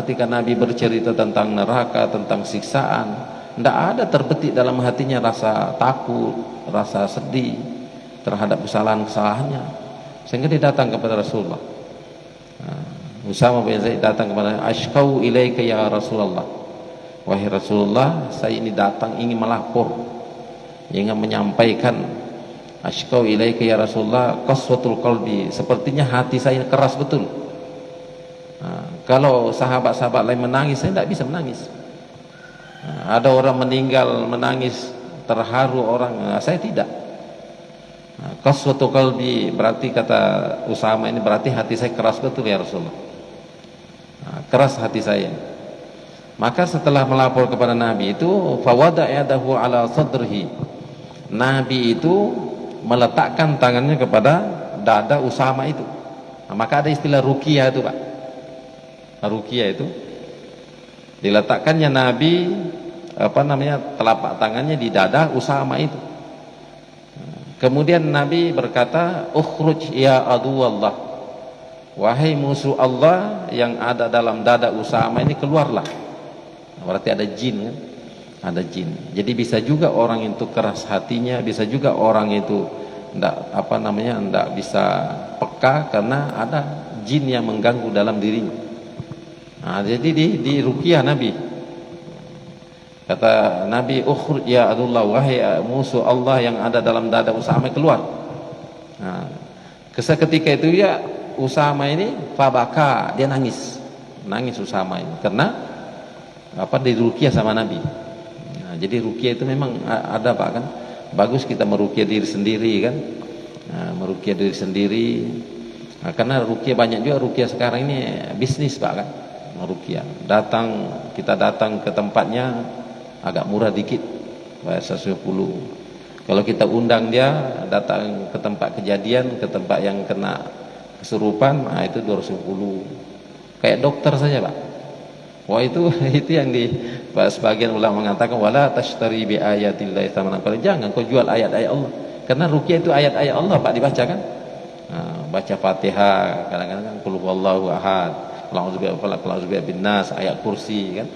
ketika Nabi bercerita tentang neraka, tentang siksaan, tidak ada terbetik dalam hatinya rasa takut, rasa sedih terhadap kesalahan-kesalahannya, sehingga dia datang kepada Rasulullah. Usama bin Zaid datang kepada, ashkau ilaika ya Rasulullah, wahai Rasulullah, saya ini datang ingin melapor, ingin menyampaikan, ashkau ilaika ya Rasulullah qaswatul qalbi, sepertinya hati saya keras betul. Kalau sahabat-sahabat lain menangis, saya tidak bisa menangis. Ada orang meninggal menangis, terharu orang, saya tidak. Qaswatul qalbi berarti, kata Usama ini, berarti hati saya keras betul ya Rasulullah. Keras hati saya. Maka setelah melapor kepada Nabi itu, fawada yadahu ala sadrihi, Nabi itu meletakkan tangannya kepada dada Usama itu. Maka ada istilah ruqyah itu, Pak. Ruqyah itu diletakkannya Nabi telapak tangannya di dada Usama itu. Kemudian Nabi berkata, ukhruj ya aduwallah, wahai musuh Allah yang ada dalam dada Usama ini, keluarlah. Berarti ada jin kan? Ada jin. Jadi bisa juga orang itu keras hatinya, bisa juga orang itu tidak bisa peka karena ada jin yang mengganggu dalam dirinya. Jadi di ruqyah Nabi. Kata Nabi, ukhruj ya adullah, wahai musuh Allah yang ada dalam dada Usama, keluar. Ketika itu ya Usama ini fabaka, dia nangis Usama ini karena di ruqyah sama Nabi. Jadi ruqyah itu memang ada, Pak, kan? Bagus kita meruqyah diri sendiri kan? Meruqyah diri sendiri. Karena ruqyah banyak juga, ruqyah sekarang ini bisnis, Pak, kan? Meruqyah. Kita datang ke tempatnya agak murah dikit, bayar 110. Kalau kita undang dia datang ke tempat kejadian, ke tempat yang kena kesurupan, itu 210. Kayak dokter saja, Pak. Wah, itu yang sebagian ulama mengatakan, wala tashtari bi ayatillahi tsamanan qalil, jangan kau jual ayat-ayat Allah. Karena ruqyah itu ayat-ayat Allah, Pak, dibaca kan? Baca Fatihah, kadang-kadang qul huwallahu ahad, qul bin nas, ayat kursi kan?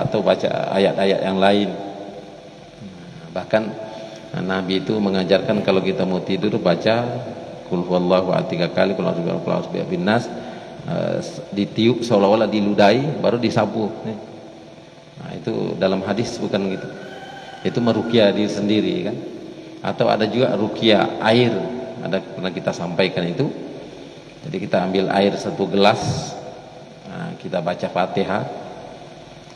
Atau baca ayat-ayat yang lain. Bahkan Nabi itu mengajarkan kalau kita mau tidur baca qul huwallahu ahad 3 kali, qul a'udzu bin nas, ditiup seolah-olah diludahi baru disapu. Itu dalam hadis bukan gitu. Itu meruqyah diri sendiri kan. Atau ada juga ruqyah air, ada pernah kita sampaikan itu. Jadi kita ambil air 1 gelas, kita baca Fatihah,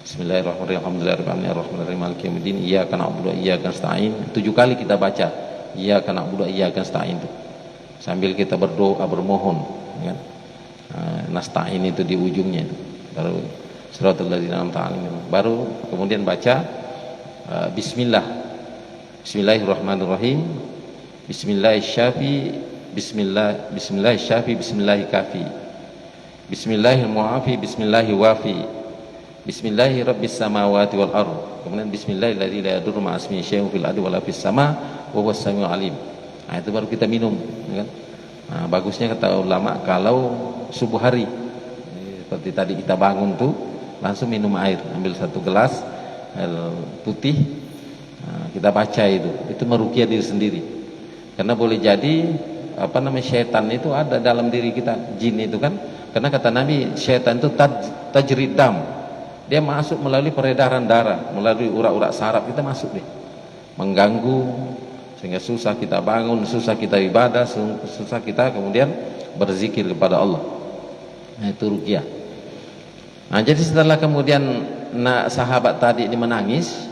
Bismillahirrahmanirrahim, Alhamdulillahirrahmanirrahim, Maliki yaumiddin, iyyaka na'budu wa iyyaka nasta'in. 7 kali kita baca iyyaka na'budu wa iyyaka nasta'in itu. Sambil kita berdoa, bermohon kan. Nasta'in itu di ujungnya itu. Baru siratal ladzina an'amta 'alaihim. Baru kemudian baca Bismillahirrahmanirrahim. Bismillahirrahmanirrahim. Bismillahirrahmanirrahim. Bismillahikafi. Bismillahirmu'afi. Bismillahiwafi. Bismillahirabbis samawati wal ardh. Kemudian bismillahilladzi la yadurru ma'a ismihi syai'un fil ardi wala fis sama' wa huwas samiul alim. Itu baru kita minum kan. Bagusnya kata ulama kalau subuh hari, seperti tadi kita bangun tuh langsung minum air, ambil 1 gelas air putih, kita baca itu meruqyah diri sendiri. Karena boleh jadi syaitan itu ada dalam diri kita, jin itu kan. Karena kata Nabi, syaitan itu tajrid dam, dia masuk melalui peredaran darah, melalui urat-urat saraf kita masuk deh, mengganggu sehingga susah kita bangun, susah kita ibadah, susah kita kemudian berzikir kepada Allah. Itu ruqyah. Jadi setelah kemudian sahabat tadi ini menangis,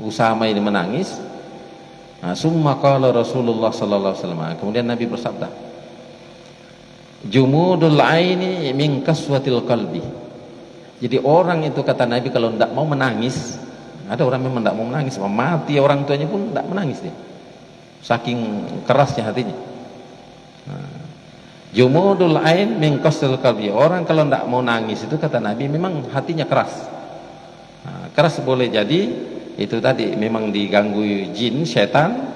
Usama ini menangis, summa qala Rasulullah sallallahu alaihi wasallam, kemudian Nabi bersabda, jumudul aini min kaswatil qalbi. Jadi orang itu kata Nabi kalau tidak mau menangis, ada orang memang tidak mau menangis, mati orang tuanya pun tidak menangis dia, saking kerasnya hatinya. Jumudul ain min kaswatil qalbi, orang kalau tidak mau nangis itu kata Nabi memang hatinya keras. Keras boleh jadi itu tadi memang diganggu jin, setan,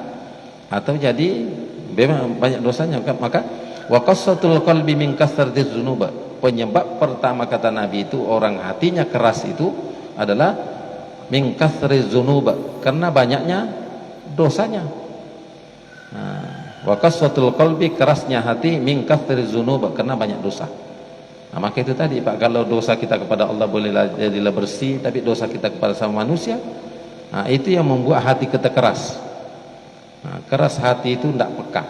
atau jadi memang banyak dosanya. Maka Wa qassatul qalbi min kasratiz dzunub. Penyebab pertama kata Nabi itu orang hatinya keras itu adalah min kasriz dzunub, karena banyaknya dosanya. Wa qassatul qalbi, kerasnya hati, min kasriz dzunub, karena banyak dosa. Nah, maka itu tadi Pak, kalau dosa kita kepada Allah bolehlah jadilah bersih, tapi dosa kita kepada sama manusia, nah, itu yang membuat hati kita keras. Nah, keras hati itu tidak peka,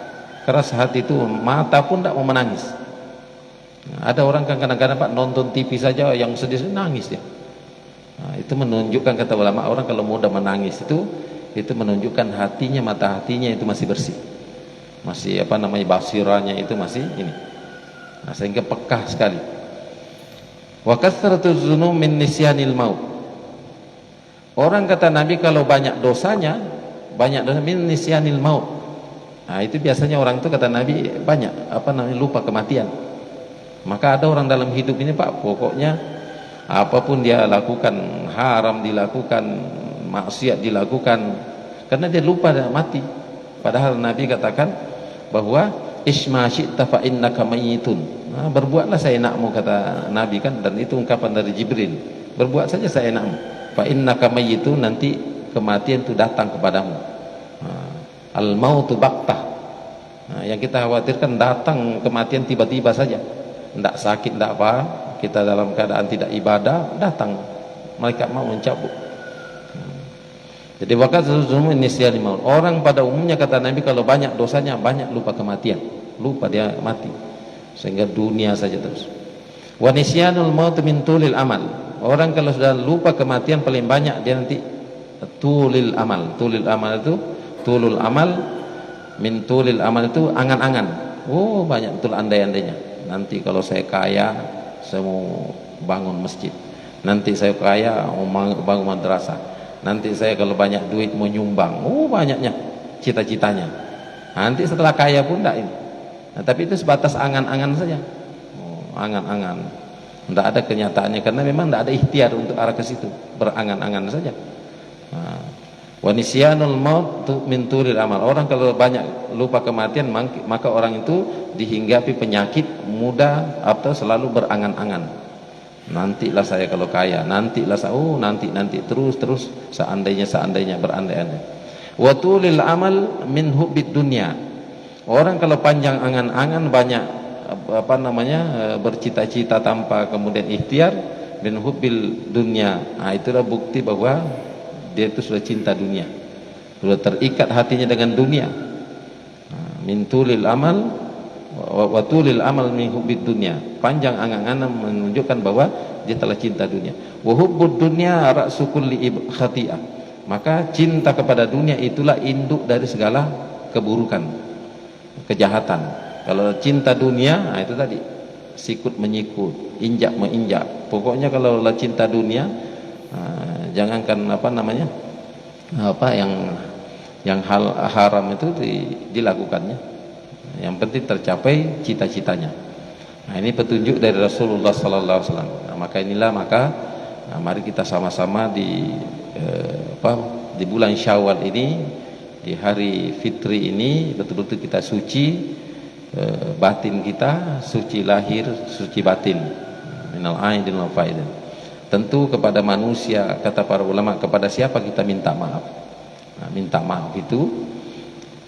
keras hati itu mata pun tidak mau menangis. Nah, ada orang kan kadang-kadang Pak nonton TV saja yang sedih nangis dia. Nah, itu menunjukkan kata ulama, orang kalau mudah menangis itu menunjukkan hatinya, mata hatinya itu masih bersih, masih basiranya itu masih ini. Nah, sehingga pekah sekali. Wa kathratuz dzunub min nisyanil maut. Orang kata Nabi kalau banyak dosanya, min nisyanil maut. Nah, itu biasanya orang itu kata Nabi banyak lupa kematian. Maka ada orang dalam hidup ini Pak, pokoknya apapun dia lakukan, haram dilakukan, maksiat dilakukan, karena dia lupa dia mati. Padahal Nabi katakan bahwa isma syi'ta fa innaka mayyitun. Nah, berbuatlah seenakmu kata Nabi kan, dan itu ungkapan dari Jibril. Berbuat saja seenakmu. Fa innaka mayyitun, nanti kematian itu datang kepadamu. Al mautu baktah. Nah, yang kita khawatirkan datang kematian tiba-tiba saja. Tidak sakit, tidak apa, kita dalam keadaan tidak ibadah, datang malaikat mau mencabut. Jadi orang pada umumnya kata Nabi kalau banyak dosanya banyak lupa kematian, lupa dia mati, sehingga dunia saja terus. Wa nisyanul maut min tulil amal. Orang kalau sudah lupa kematian paling banyak dia nanti tulil amal. Tulil amal itu tulul amal, min tulil amal itu angan-angan. Oh, banyak betul andai-andainya. Nanti kalau saya kaya saya mau bangun masjid. Nanti saya kaya mau bangun madrasah. Nanti saya kalau banyak duit mau nyumbang. Oh, banyaknya cita-citanya. Nanti setelah kaya pun tidak ini. Nah, tapi itu sebatas angan-angan saja. Oh, angan-angan. Tidak ada kenyataannya, karena memang tidak ada ikhtiar untuk arah ke situ. Berangan-angan saja. Wa nisyanul maut min tulil amal. Orang kalau banyak lupa kematian, maka orang itu dihinggapi penyakit mudah atau selalu berangan-angan. Nantilah saya kalau kaya, nantilah saya, nanti terus seandainya berandai-andai. Wa tulil amal min hubbid dunya. Orang kalau panjang angan-angan, banyak bercita-cita tanpa kemudian ikhtiar, min hubbil dunya. Nah, itulah bukti bahwa dia itu sudah cinta dunia, sudah terikat hatinya dengan dunia. Min tulil amal wa tulil amal min hubbid dunya. Panjang angan-angan menunjukkan bahwa dia telah cinta dunia. Wa hubbud dunya ra'su kulli khati'ah. Maka cinta kepada dunia itulah induk dari segala keburukan, kejahatan. Kalau cinta dunia, nah itu tadi sikut menyikut, injak menginjak. Pokoknya kalau cinta dunia, jangankan yang hal haram itu dilakukannya. Yang penting tercapai cita-citanya. Nah, ini petunjuk dari Rasulullah sallallahu alaihi wasallam. Nah, mari kita sama-sama di bulan Syawal ini, di hari fitri ini, betul-betul kita suci batin kita, suci lahir, suci batin. Minal aidin wal faidin. Tentu kepada manusia, kata para ulama, kepada siapa kita minta maaf? Nah, minta maaf itu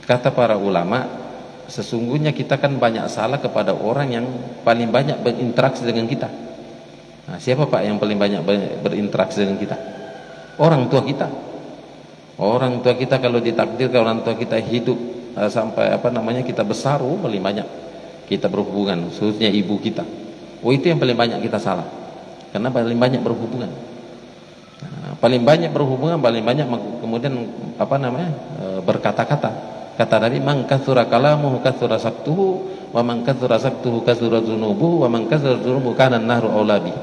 kata para ulama, sesungguhnya kita kan banyak salah kepada orang yang paling banyak berinteraksi dengan kita. Nah, siapa Pak yang paling banyak berinteraksi dengan kita? Orang tua kita. Orang tua kita kalau ditakdirkan orang tua kita hidup sampai kita besar, paling banyak kita berhubungan, khususnya ibu kita. Itu yang paling banyak kita salah. Karena paling banyak berhubungan. Nah, paling banyak berhubungan, paling banyak kemudian berkata-kata. Kata Nabi, man katsura kalamuhu katsura saktuhu, wa man katsura saktuhu katsura dzunubuhu, wa man katsura dzunubuhu kana an-nahru aula bi.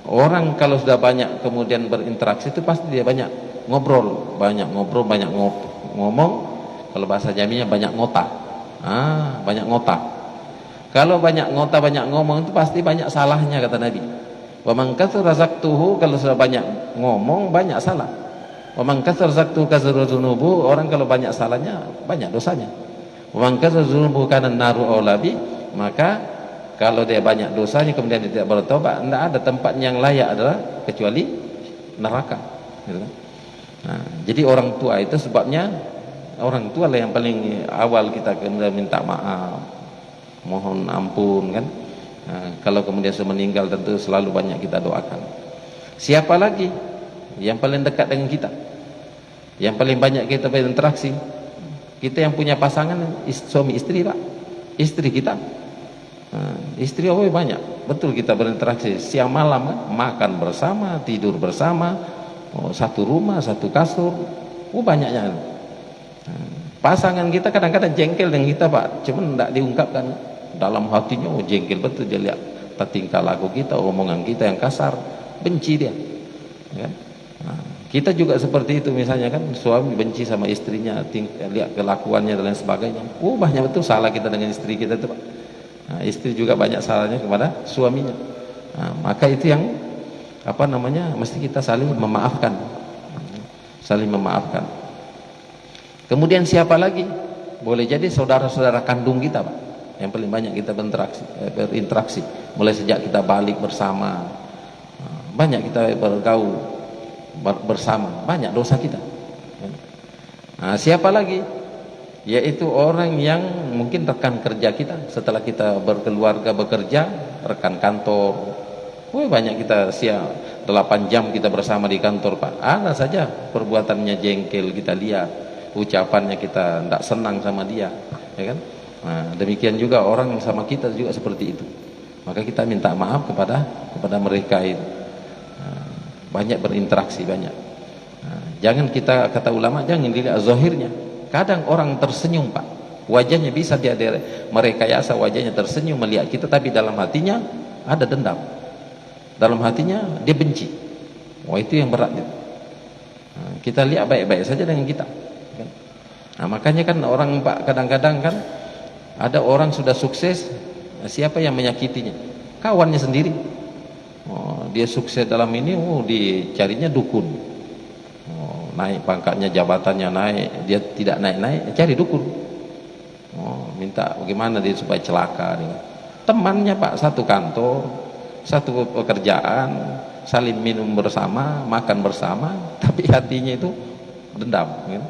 Orang kalau sudah banyak kemudian berinteraksi itu pasti dia banyak ngobrol, banyak ngomong. Kalau bahasa Jaminya banyak ngota. Banyak ngota. Kalau banyak ngota, banyak ngomong itu pasti banyak salahnya, kata Nabi. Wa man katsura saktuhu, kalau sudah banyak ngomong banyak salah. Wa man katsara zaktu katsara dzunubu, orang kalau banyak salahnya banyak dosanya. Maka dzunubu kana naru aulabi, maka kalau dia banyak dosanya kemudian dia tidak bertobat, tidak ada tempat yang layak adalah kecuali neraka, gitu kan? Nah, jadi orang tua itu sebabnya orang tua lah yang paling awal kita kemudian minta maaf, mohon ampun kan. Nah, kalau kemudian sudah meninggal tentu selalu banyak kita doakan. Siapa lagi yang paling dekat dengan kita, yang paling banyak kita berinteraksi? Kita yang punya pasangan, suami istri pak, istri kita. Nah, istri banyak, betul kita berinteraksi siang malam kan? Makan bersama, tidur bersama, satu rumah, satu kasur, banyaknya. Nah, pasangan kita kadang-kadang jengkel dengan kita pak, cuman tidak diungkapkan. Dalam hatinya jengkel betul, dia lihat tingkah laku kita, omongan kita yang kasar, benci dia, ya. Nah, kita juga seperti itu misalnya kan, suami benci sama istrinya, lihat kelakuannya dan lain sebagainya. Banyak betul salah kita dengan istri kita itu pak. Nah, istri juga banyak salahnya kepada suaminya. Nah, maka itu yang mesti kita saling memaafkan, saling memaafkan. Kemudian siapa lagi? Boleh jadi saudara-saudara kandung kita pak, yang paling banyak kita berinteraksi mulai sejak kita balik bersama. Banyak kita bergaul bersama, banyak dosa kita. Nah, siapa lagi? Yaitu orang yang mungkin rekan kerja kita setelah kita berkeluarga bekerja, rekan kantor. Banyak kita 8 jam kita bersama di kantor pak, ada saja perbuatannya jengkel kita lihat, ucapannya kita tidak senang sama dia, ya kan? Nah, demikian juga orang sama kita juga seperti itu, maka kita minta maaf kepada mereka itu. Nah, banyak berinteraksi banyak. Nah, jangan kita, kata ulama, jangan dilihat zahirnya. Kadang orang tersenyum pak, wajahnya bisa dia merekayasa wajahnya tersenyum melihat kita, tapi dalam hatinya ada dendam, dalam hatinya dia benci. Itu yang berat itu. Nah, kita lihat baik-baik saja dengan kita. Nah, makanya kan orang pak kadang-kadang kan ada orang sudah sukses, siapa yang menyakitinya? Kawannya sendiri. Dia sukses dalam ini, dicarinya dukun. Naik pangkatnya, jabatannya naik, dia tidak naik-naik, cari dukun. Minta bagaimana dia supaya celaka dia. Temannya pak satu kantor, satu pekerjaan, saling minum bersama, makan bersama, tapi hatinya itu dendam, gitu.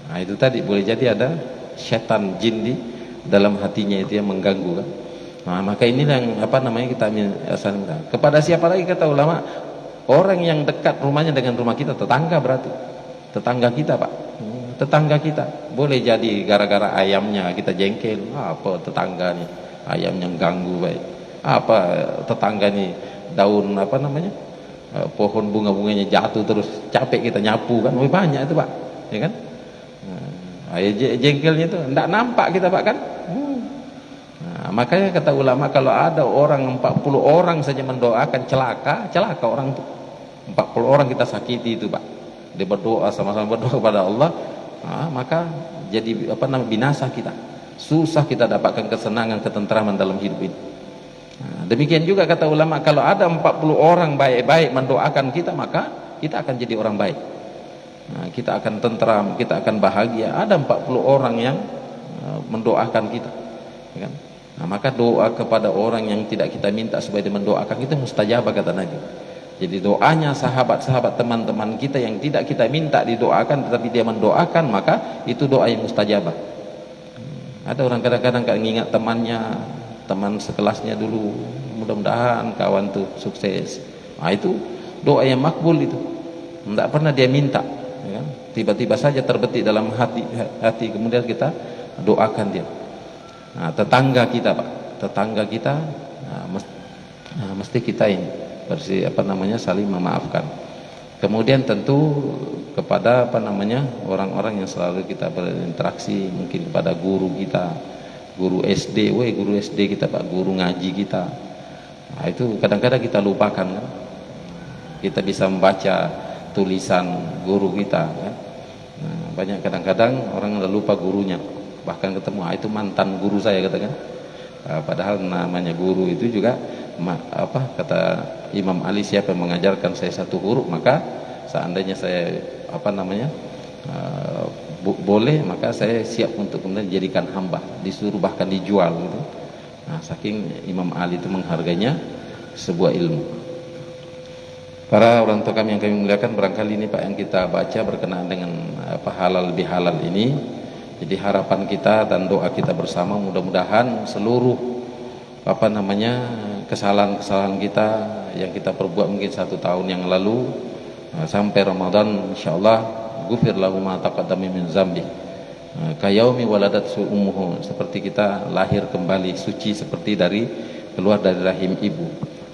Nah, itu tadi boleh jadi ada setan jin di dalam hatinya itu yang mengganggu kan. Nah, maka inilah yang kita minta. Kepada siapa lagi kata ulama? Orang yang dekat rumahnya dengan rumah kita, tetangga berarti. Tetangga kita pak, tetangga kita. Boleh jadi gara-gara ayamnya kita jengkel. Apa tetangga nih, ayamnya ganggu baik. Apa tetangga nih, daun pohon bunga-bunganya jatuh terus, capek kita nyapu kan. Banyak itu pak, ya kan? Jengkelnya itu tidak nampak kita pak kan. Nah, makanya kata ulama, kalau ada orang 40 orang saja mendoakan celaka orang itu. 40 orang kita sakiti itu pak, dia berdoa, sama-sama berdoa kepada Allah. Nah, maka jadi binasa kita, susah kita dapatkan kesenangan, ketentraman dalam hidup ini. Nah, demikian juga kata ulama, kalau ada 40 orang baik-baik mendoakan kita, maka kita akan jadi orang baik. Nah, kita akan tentram, kita akan bahagia. Ada 40 orang yang mendoakan kita, ya kan? Nah, maka doa kepada orang yang tidak kita minta supaya dia mendoakan itu mustajabah kata Nabi. Jadi doanya sahabat-sahabat, teman-teman kita yang tidak kita minta didoakan tetapi dia mendoakan, maka itu doa yang mustajabah. Ada orang kadang-kadang ingat temannya, teman sekelasnya dulu, mudah-mudahan kawan tuh sukses. Nah, itu doa yang makbul itu. Tidak pernah dia minta, ya kan? Tiba-tiba saja terbetik dalam hati, kemudian kita doakan dia. Nah, tetangga kita pak, tetangga kita, mesti kita ini saling memaafkan. Kemudian tentu kepada orang-orang yang selalu kita berinteraksi, mungkin kepada guru kita, guru SD, guru SD kita pak, guru ngaji kita. Nah, itu kadang-kadang kita lupakan kan? Kita bisa membaca tulisan guru kita kan? Nah, banyak kadang-kadang orang lupa gurunya, bahkan ketemu itu mantan guru saya katakan. Padahal namanya guru itu juga kata Imam Ali, siapa yang mengajarkan saya satu huruf, maka seandainya saya boleh, maka saya siap untuk kemudian dijadikan hamba, disuruh bahkan dijual gitu. Nah, saking Imam Ali itu menghargainya sebuah ilmu. Para orang tua kami yang kami muliakan, barangkali ini Pak yang kita baca berkenaan dengan halal bihalal ini. Jadi harapan kita dan doa kita bersama, mudah-mudahan seluruh kesalahan-kesalahan kita yang kita perbuat mungkin 1 tahun yang lalu sampai Ramadan, insyaallah ghufir lahu ma taqaddama min zambi kayaumi waladat ummuhu, seperti kita lahir kembali suci seperti keluar dari rahim ibu.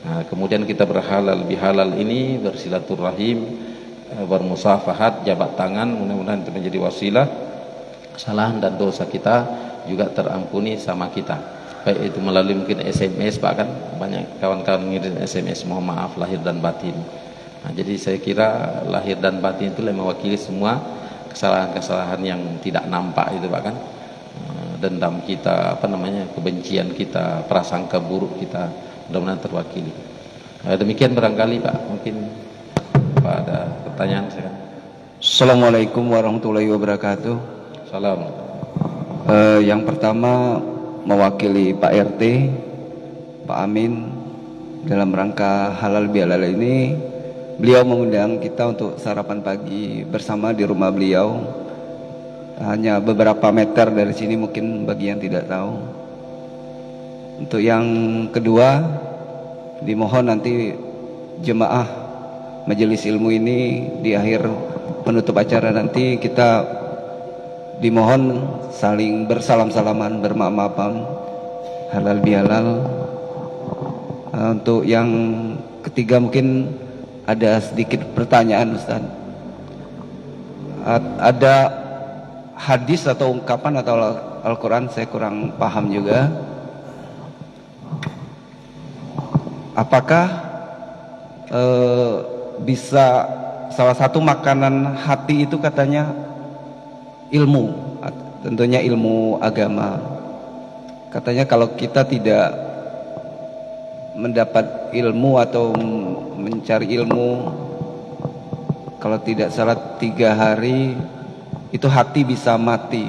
Nah, kemudian kita berhalal bihalal ini, bersilaturahim, bermusafahat, jabat tangan, mudah-mudahan itu menjadi wasilah kesalahan dan dosa kita juga terampuni sama kita, baik itu melalui mungkin SMS, bahkan banyak kawan-kawan ngirim SMS mohon maaf lahir dan batin. Nah, jadi saya kira lahir dan batin itu mewakili semua kesalahan-kesalahan yang tidak nampak itu Pak kan, dendam kita, kebencian kita, prasangka buruk kita, mudah-mudahan terwakili. Demikian barangkali Pak, mungkin Pak ada pertanyaan saya. Assalamualaikum warahmatullahi wabarakatuh. Salam. Yang pertama mewakili Pak RT, Pak Amin, dalam rangka halal bihalal ini, beliau mengundang kita untuk sarapan pagi bersama di rumah beliau, hanya beberapa meter dari sini, mungkin bagi yang tidak tahu. Untuk yang kedua, dimohon nanti jemaah majelis ilmu ini di akhir penutup acara nanti kita dimohon saling bersalam-salaman, bermaaf-maafan, halal bihalal. Untuk yang ketiga mungkin ada sedikit pertanyaan Ustaz. Ada hadis atau ungkapan atau Al-Quran, saya kurang paham juga. Apakah bisa salah satu makanan hati itu katanya ilmu, tentunya ilmu agama. Katanya kalau kita tidak mendapat ilmu atau mencari ilmu, kalau tidak salah 3 hari itu hati bisa mati.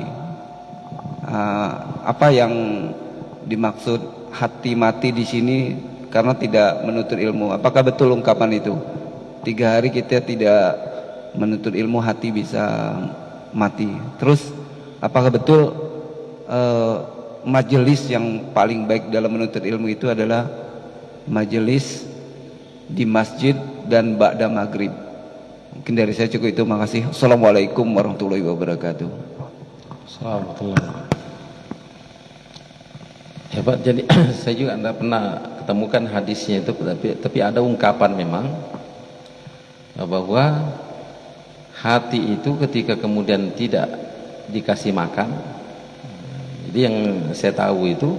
Apa yang dimaksud hati mati di sini karena tidak menuntut ilmu? Apakah betul ungkapan itu? 3 hari kita tidak menuntut ilmu, hati bisa mati. Terus apakah betul majelis yang paling baik dalam menuntut ilmu itu adalah majelis di masjid dan ba'da maghrib? Mungkin dari saya cukup itu. Makasih. Assalamualaikum warahmatullahi wabarakatuh. Assalamualaikum. Ya Pak, jadi saya juga tidak pernah ketemukan hadisnya itu, tapi ada ungkapan memang bahwa hati itu ketika kemudian tidak dikasih makan. Jadi yang saya tahu itu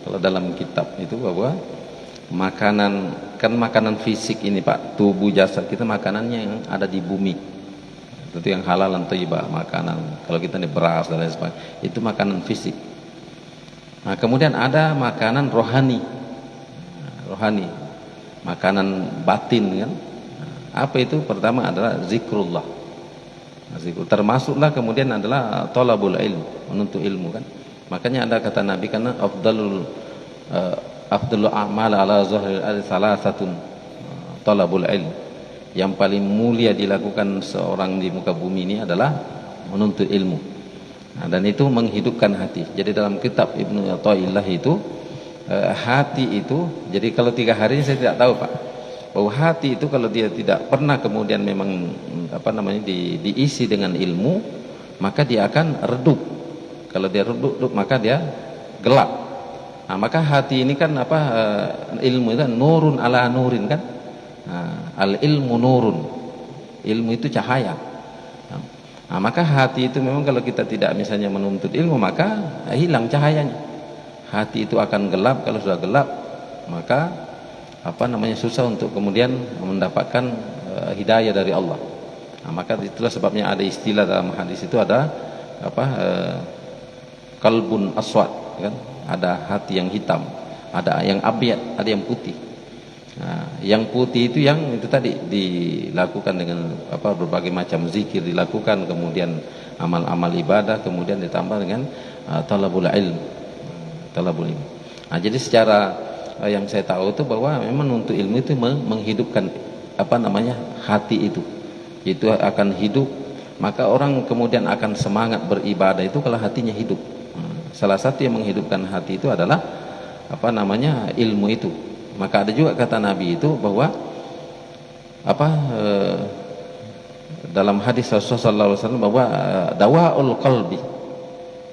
kalau dalam kitab itu bahwa makanan, kan makanan fisik ini Pak, tubuh jasad kita makanannya yang ada di bumi itu yang halal dan thayyibah, makanan kalau kita ini beras dan lain sebagainya, itu makanan fisik. Nah, kemudian ada makanan rohani, makanan batin kan. Apa itu? Pertama adalah zikrullah, termasuklah kemudian adalah thalabul ilm, menuntut ilmu kan. Makanya ada kata Nabi, karena afdalul a'mal ala zahril ardi salasatun talabul ilm, yang paling mulia dilakukan seorang di muka bumi ini adalah menuntut ilmu. Nah, dan itu menghidupkan hati. Jadi dalam kitab Ibnu Athaillah itu hati itu, jadi kalau 3 hari saya tidak tahu Pak, bahwa hati itu kalau dia tidak pernah kemudian memang diisi dengan ilmu, maka dia akan redup. Kalau dia redup maka dia gelap. Nah, maka hati ini kan ilmu itu nurun ala nurin kan. Al ilmu nurun, ilmu itu cahaya. Nah, maka hati itu memang kalau kita tidak misalnya menuntut ilmu, maka hilang cahayanya. Hati itu akan gelap. Kalau sudah gelap maka susah untuk kemudian mendapatkan hidayah dari Allah. Nah, maka itulah sebabnya ada istilah dalam hadis itu, ada kalbun aswad kan, ada hati yang hitam, ada yang abyad, ada yang putih. Yang putih itu yang itu tadi dilakukan dengan berbagai macam zikir dilakukan, kemudian amal-amal ibadah, kemudian ditambah dengan talabul ilm, talabul ilm. Jadi secara yang saya tahu itu bahwa memang untuk ilmu itu menghidupkan hati itu akan hidup, maka orang kemudian akan semangat beribadah itu kalau hatinya hidup. Salah satu yang menghidupkan hati itu adalah ilmu itu. Maka ada juga kata Nabi itu bahwa dalam hadis Rasulullah SAW bahwa dawaul qalbi,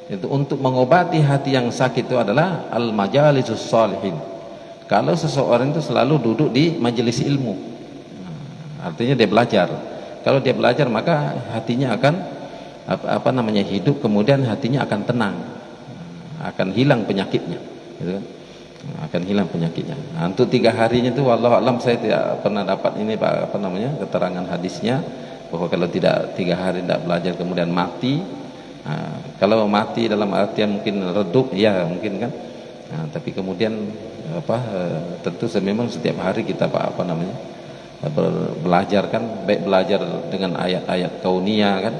itu untuk mengobati hati yang sakit itu adalah al majalisus salihin. Kalau seseorang itu selalu duduk di majelis ilmu, artinya dia belajar. Kalau dia belajar maka hatinya akan hidup, kemudian hatinya akan tenang, akan hilang penyakitnya, gitu kan? Akan hilang penyakitnya. Untuk 3 harinya itu wallahu alam saya tidak pernah dapat ini keterangan hadisnya bahwa kalau tidak 3 hari tidak belajar kemudian mati. Kalau mati dalam artian mungkin redup, ya mungkin kan. Tapi kemudian tentu memang setiap hari kita belajar kan, baik belajar dengan ayat-ayat kauniyah kan,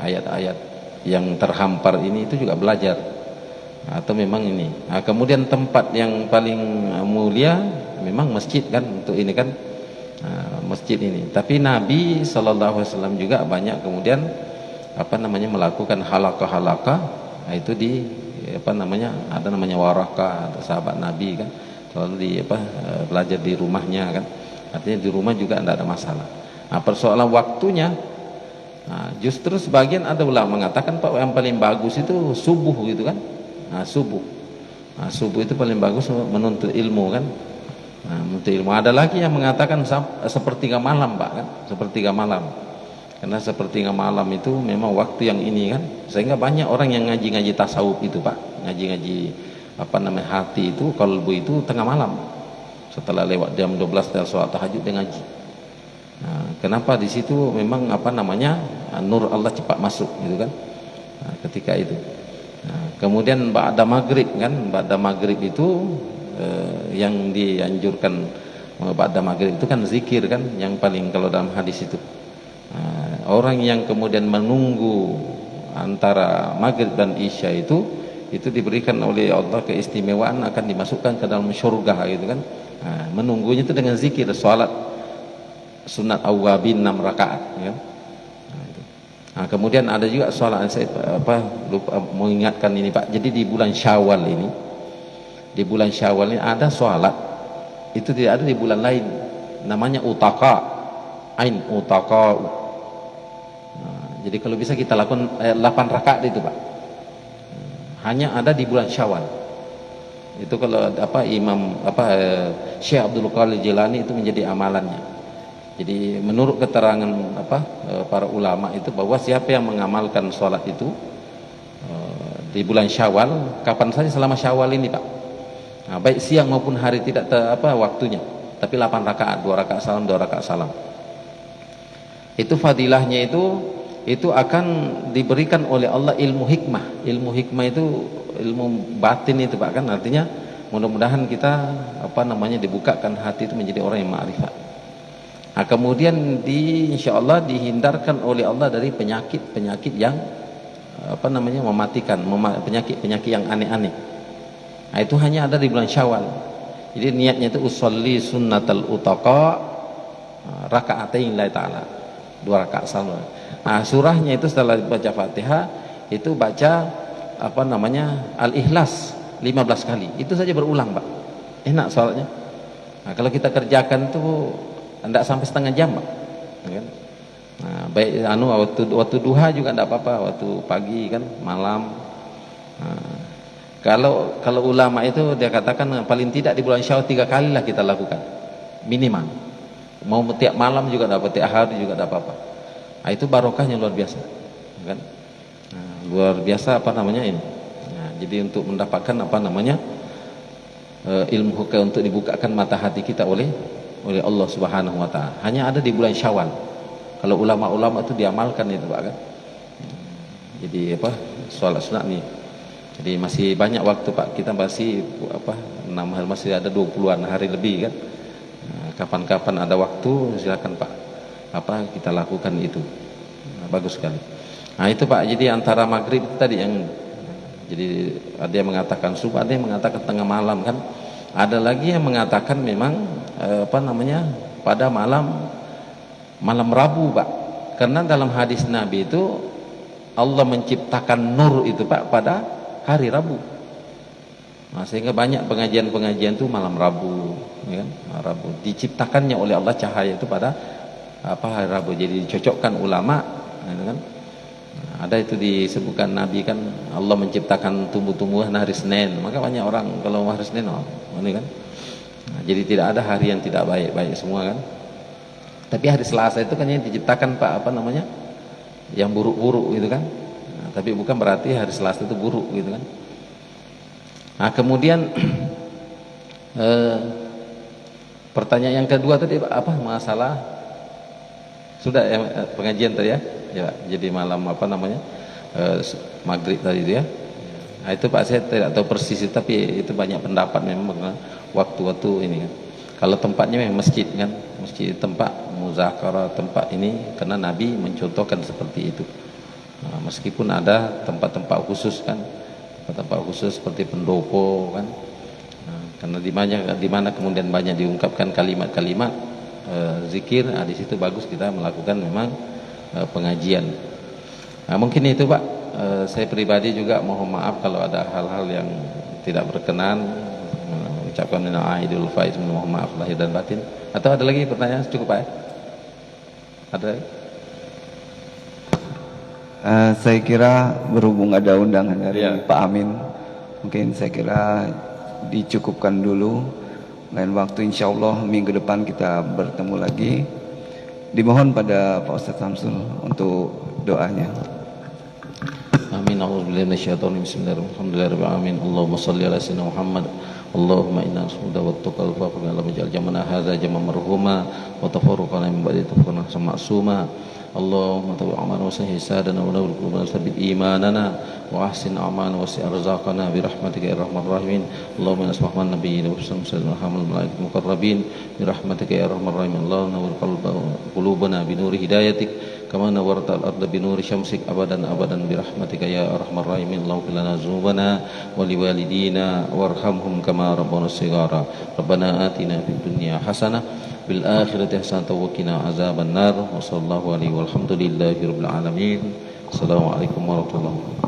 ayat-ayat yang terhampar ini itu juga belajar. Atau memang ini. Kemudian tempat yang paling mulia memang masjid kan, untuk ini kan, masjid ini. Tapi Nabi SAW juga banyak kemudian melakukan halaqah-halaqah, itu di ada namanya warakah, ada sahabat Nabi kan, selalu belajar di rumahnya kan, artinya di rumah juga tidak ada masalah. Persoalan waktunya, justru sebagian ada ulama mengatakan Pak, yang paling bagus itu subuh gitu kan. Subuh itu paling bagus menuntut ilmu kan. Menuntut ilmu. Ada lagi yang mengatakan sepertiga malam Pak kan, sepertiga malam. Karena sepertiga malam itu memang waktu yang ini kan, sehingga banyak orang yang ngaji-ngaji tasawuf itu Pak, ngaji-ngaji hati itu, kalbu itu tengah malam. Setelah lewat jam 12 dari sholat tahajud dia ngaji. Kenapa di situ memang nur Allah cepat masuk gitu kan. Ketika itu. Kemudian ba'da maghrib kan, ba'da maghrib itu yang dianjurkan ba'da maghrib itu kan zikir kan, yang paling kalau dalam hadis itu. Orang yang kemudian menunggu antara maghrib dan isya itu diberikan oleh Allah keistimewaan akan dimasukkan ke dalam surga gitu kan. Menunggunya itu dengan zikir, salat sunat awabin 6 rakaat kan. Kemudian ada juga soalan saya lupa mengingatkan ini Pak. Jadi di bulan Syawal ini, ada sholat itu tidak ada di bulan lain, namanya utaka, ain utaka. Jadi kalau bisa kita lakukan 8 rakaat itu Pak, hanya ada di bulan Syawal. Itu kalau Imam Syekh Abdul Qadir Jilani itu menjadi amalannya. Jadi menurut keterangan para ulama itu bahwa siapa yang mengamalkan sholat itu di bulan Syawal, kapan saja selama Syawal ini Pak, baik siang maupun hari, tidak waktunya, tapi 8 rakaat, 2 rakaat salam, 2 rakaat salam. Itu fadilahnya itu akan diberikan oleh Allah ilmu hikmah. Ilmu hikmah itu ilmu batin itu Pak kan, artinya mudah-mudahan kita dibukakan hati itu menjadi orang yang ma'rifat. Kemudian insyaallah dihindarkan oleh Allah dari penyakit-penyakit yang mematikan, penyakit-penyakit yang aneh-aneh. Itu hanya ada di bulan Syawal. Jadi niatnya itu usolli sunnatal utaqa raka'atain lillahi ta'ala, 2 rakaat salat. Surahnya itu setelah baca Fatihah itu baca Al-Ikhlas 15 kali. Itu saja berulang Pak. Enak salatnya. Kalau kita kerjakan itu tidak sampai setengah jam Pak, kan? Baik waktu duha juga tidak apa-apa, waktu pagi kan, malam. Kalau ulama itu dia katakan paling tidak di bulan Syawal 3 kali lah kita lakukan minimal. Mau tiap malam juga tidak apa, tiap hari juga tidak apa-apa. Itu barokahnya luar biasa, kan? Luar biasa ini. Jadi untuk mendapatkan ilmu hukam, untuk dibukakan mata hati kita oleh Allah Subhanahu wa taala, hanya ada di bulan Syawal. Kalau ulama-ulama itu diamalkan itu Pak kan. Jadi sholat sunat nih. Jadi masih banyak waktu Pak, kita masih masih ada 20-an hari lebih kan. Kapan-kapan ada waktu silakan Pak, kita lakukan itu. Bagus sekali. Nah itu Pak, jadi antara maghrib tadi yang, jadi ada yang mengatakan subuh, ada yang mengatakan tengah malam kan, ada lagi yang mengatakan memang pada malam Rabu Pak, karena dalam hadis Nabi itu Allah menciptakan nur itu Pak pada hari Rabu. Nah, sehingga banyak pengajian-pengajian itu malam Rabu, ya kan? Rabu diciptakannya oleh Allah cahaya itu pada hari Rabu. Jadi dicocokkan ulama, ya kan? Nah, ada itu disebutkan Nabi kan Allah menciptakan tumbuh-tumbuhan hari Senin, maka banyak orang kalau hari Senin ini kan. Nah, jadi tidak ada hari yang tidak baik-baik semua kan. Tapi hari Selasa itu kan yang diciptakan Pak yang buruk-buruk gitu kan. Nah, tapi bukan berarti hari Selasa itu buruk gitu kan. Nah kemudian pertanyaan yang kedua tadi apa masalah sudah ya, pengajian tadi ya, jadi malam maghrib tadi itu ya. Nah itu Pak saya tidak tahu persis tapi itu banyak pendapat memang waktu-waktu ini kan. Kalau tempatnya memang masjid kan, masjid tempat muzakarah, tempat ini karena Nabi mencontohkan seperti itu. Nah, meskipun ada tempat-tempat khusus kan, tempat khusus seperti pendopo kan, nah, karena di mana kemudian banyak diungkapkan kalimat-kalimat zikir, di situ bagus kita melakukan memang pengajian. Nah, mungkin itu Pak, saya pribadi juga mohon maaf kalau ada hal-hal yang tidak berkenan, ucapkan minal aidil faizin, mohon maaf lahir dan batin. Atau ada lagi pertanyaan? Cukup Pak ya? Ada lagi? Saya kira berhubung ada undangan dari Pak Amin, mungkin saya kira dicukupkan dulu. Lain waktu insya Allah minggu depan kita bertemu lagi. Dimohon pada Pak Ustadz Samsul untuk doanya. Amin. A'udzubillahi minasyaitonir rajim. Bismillahirrahmanirrahim. Amin. Allahumma shalli ala sayyidina Muhammad. Allahumma inna nas'aluka wa taqal fa qala majal jamana hadza jam'a marhuma wa tafarruqana min ba'di tafarruqana ma'suma. Allahumma tabi aman wa sahih sadana wa nawwir qulubana sabit imanana wa ahsin a'malana wa si arzaqana bi rahmatika ya arhamar rahimin. Allahumma nasmah man nabiyina wa sallallahu alaihi malaikatu muqarrabin bi rahmatika ya arhamar rahimin. Allahumma nawwir qulubana bi nuri hidayatik kama nawwarta al-ardha bi nuri syamsik abadan bi rahmatika ya arhamar rahimin. Allahumma lana dzunubana wa liwalidina warhamhum kama rabbana shighara. Rabbana atina fid dunya hasanah bil akhirati hasanatan wa qina azabannar. Wa sallallahu alaihi walhamdulillahi rabbil alamin. Assalamualaikum warahmatullahi wabarakatuh.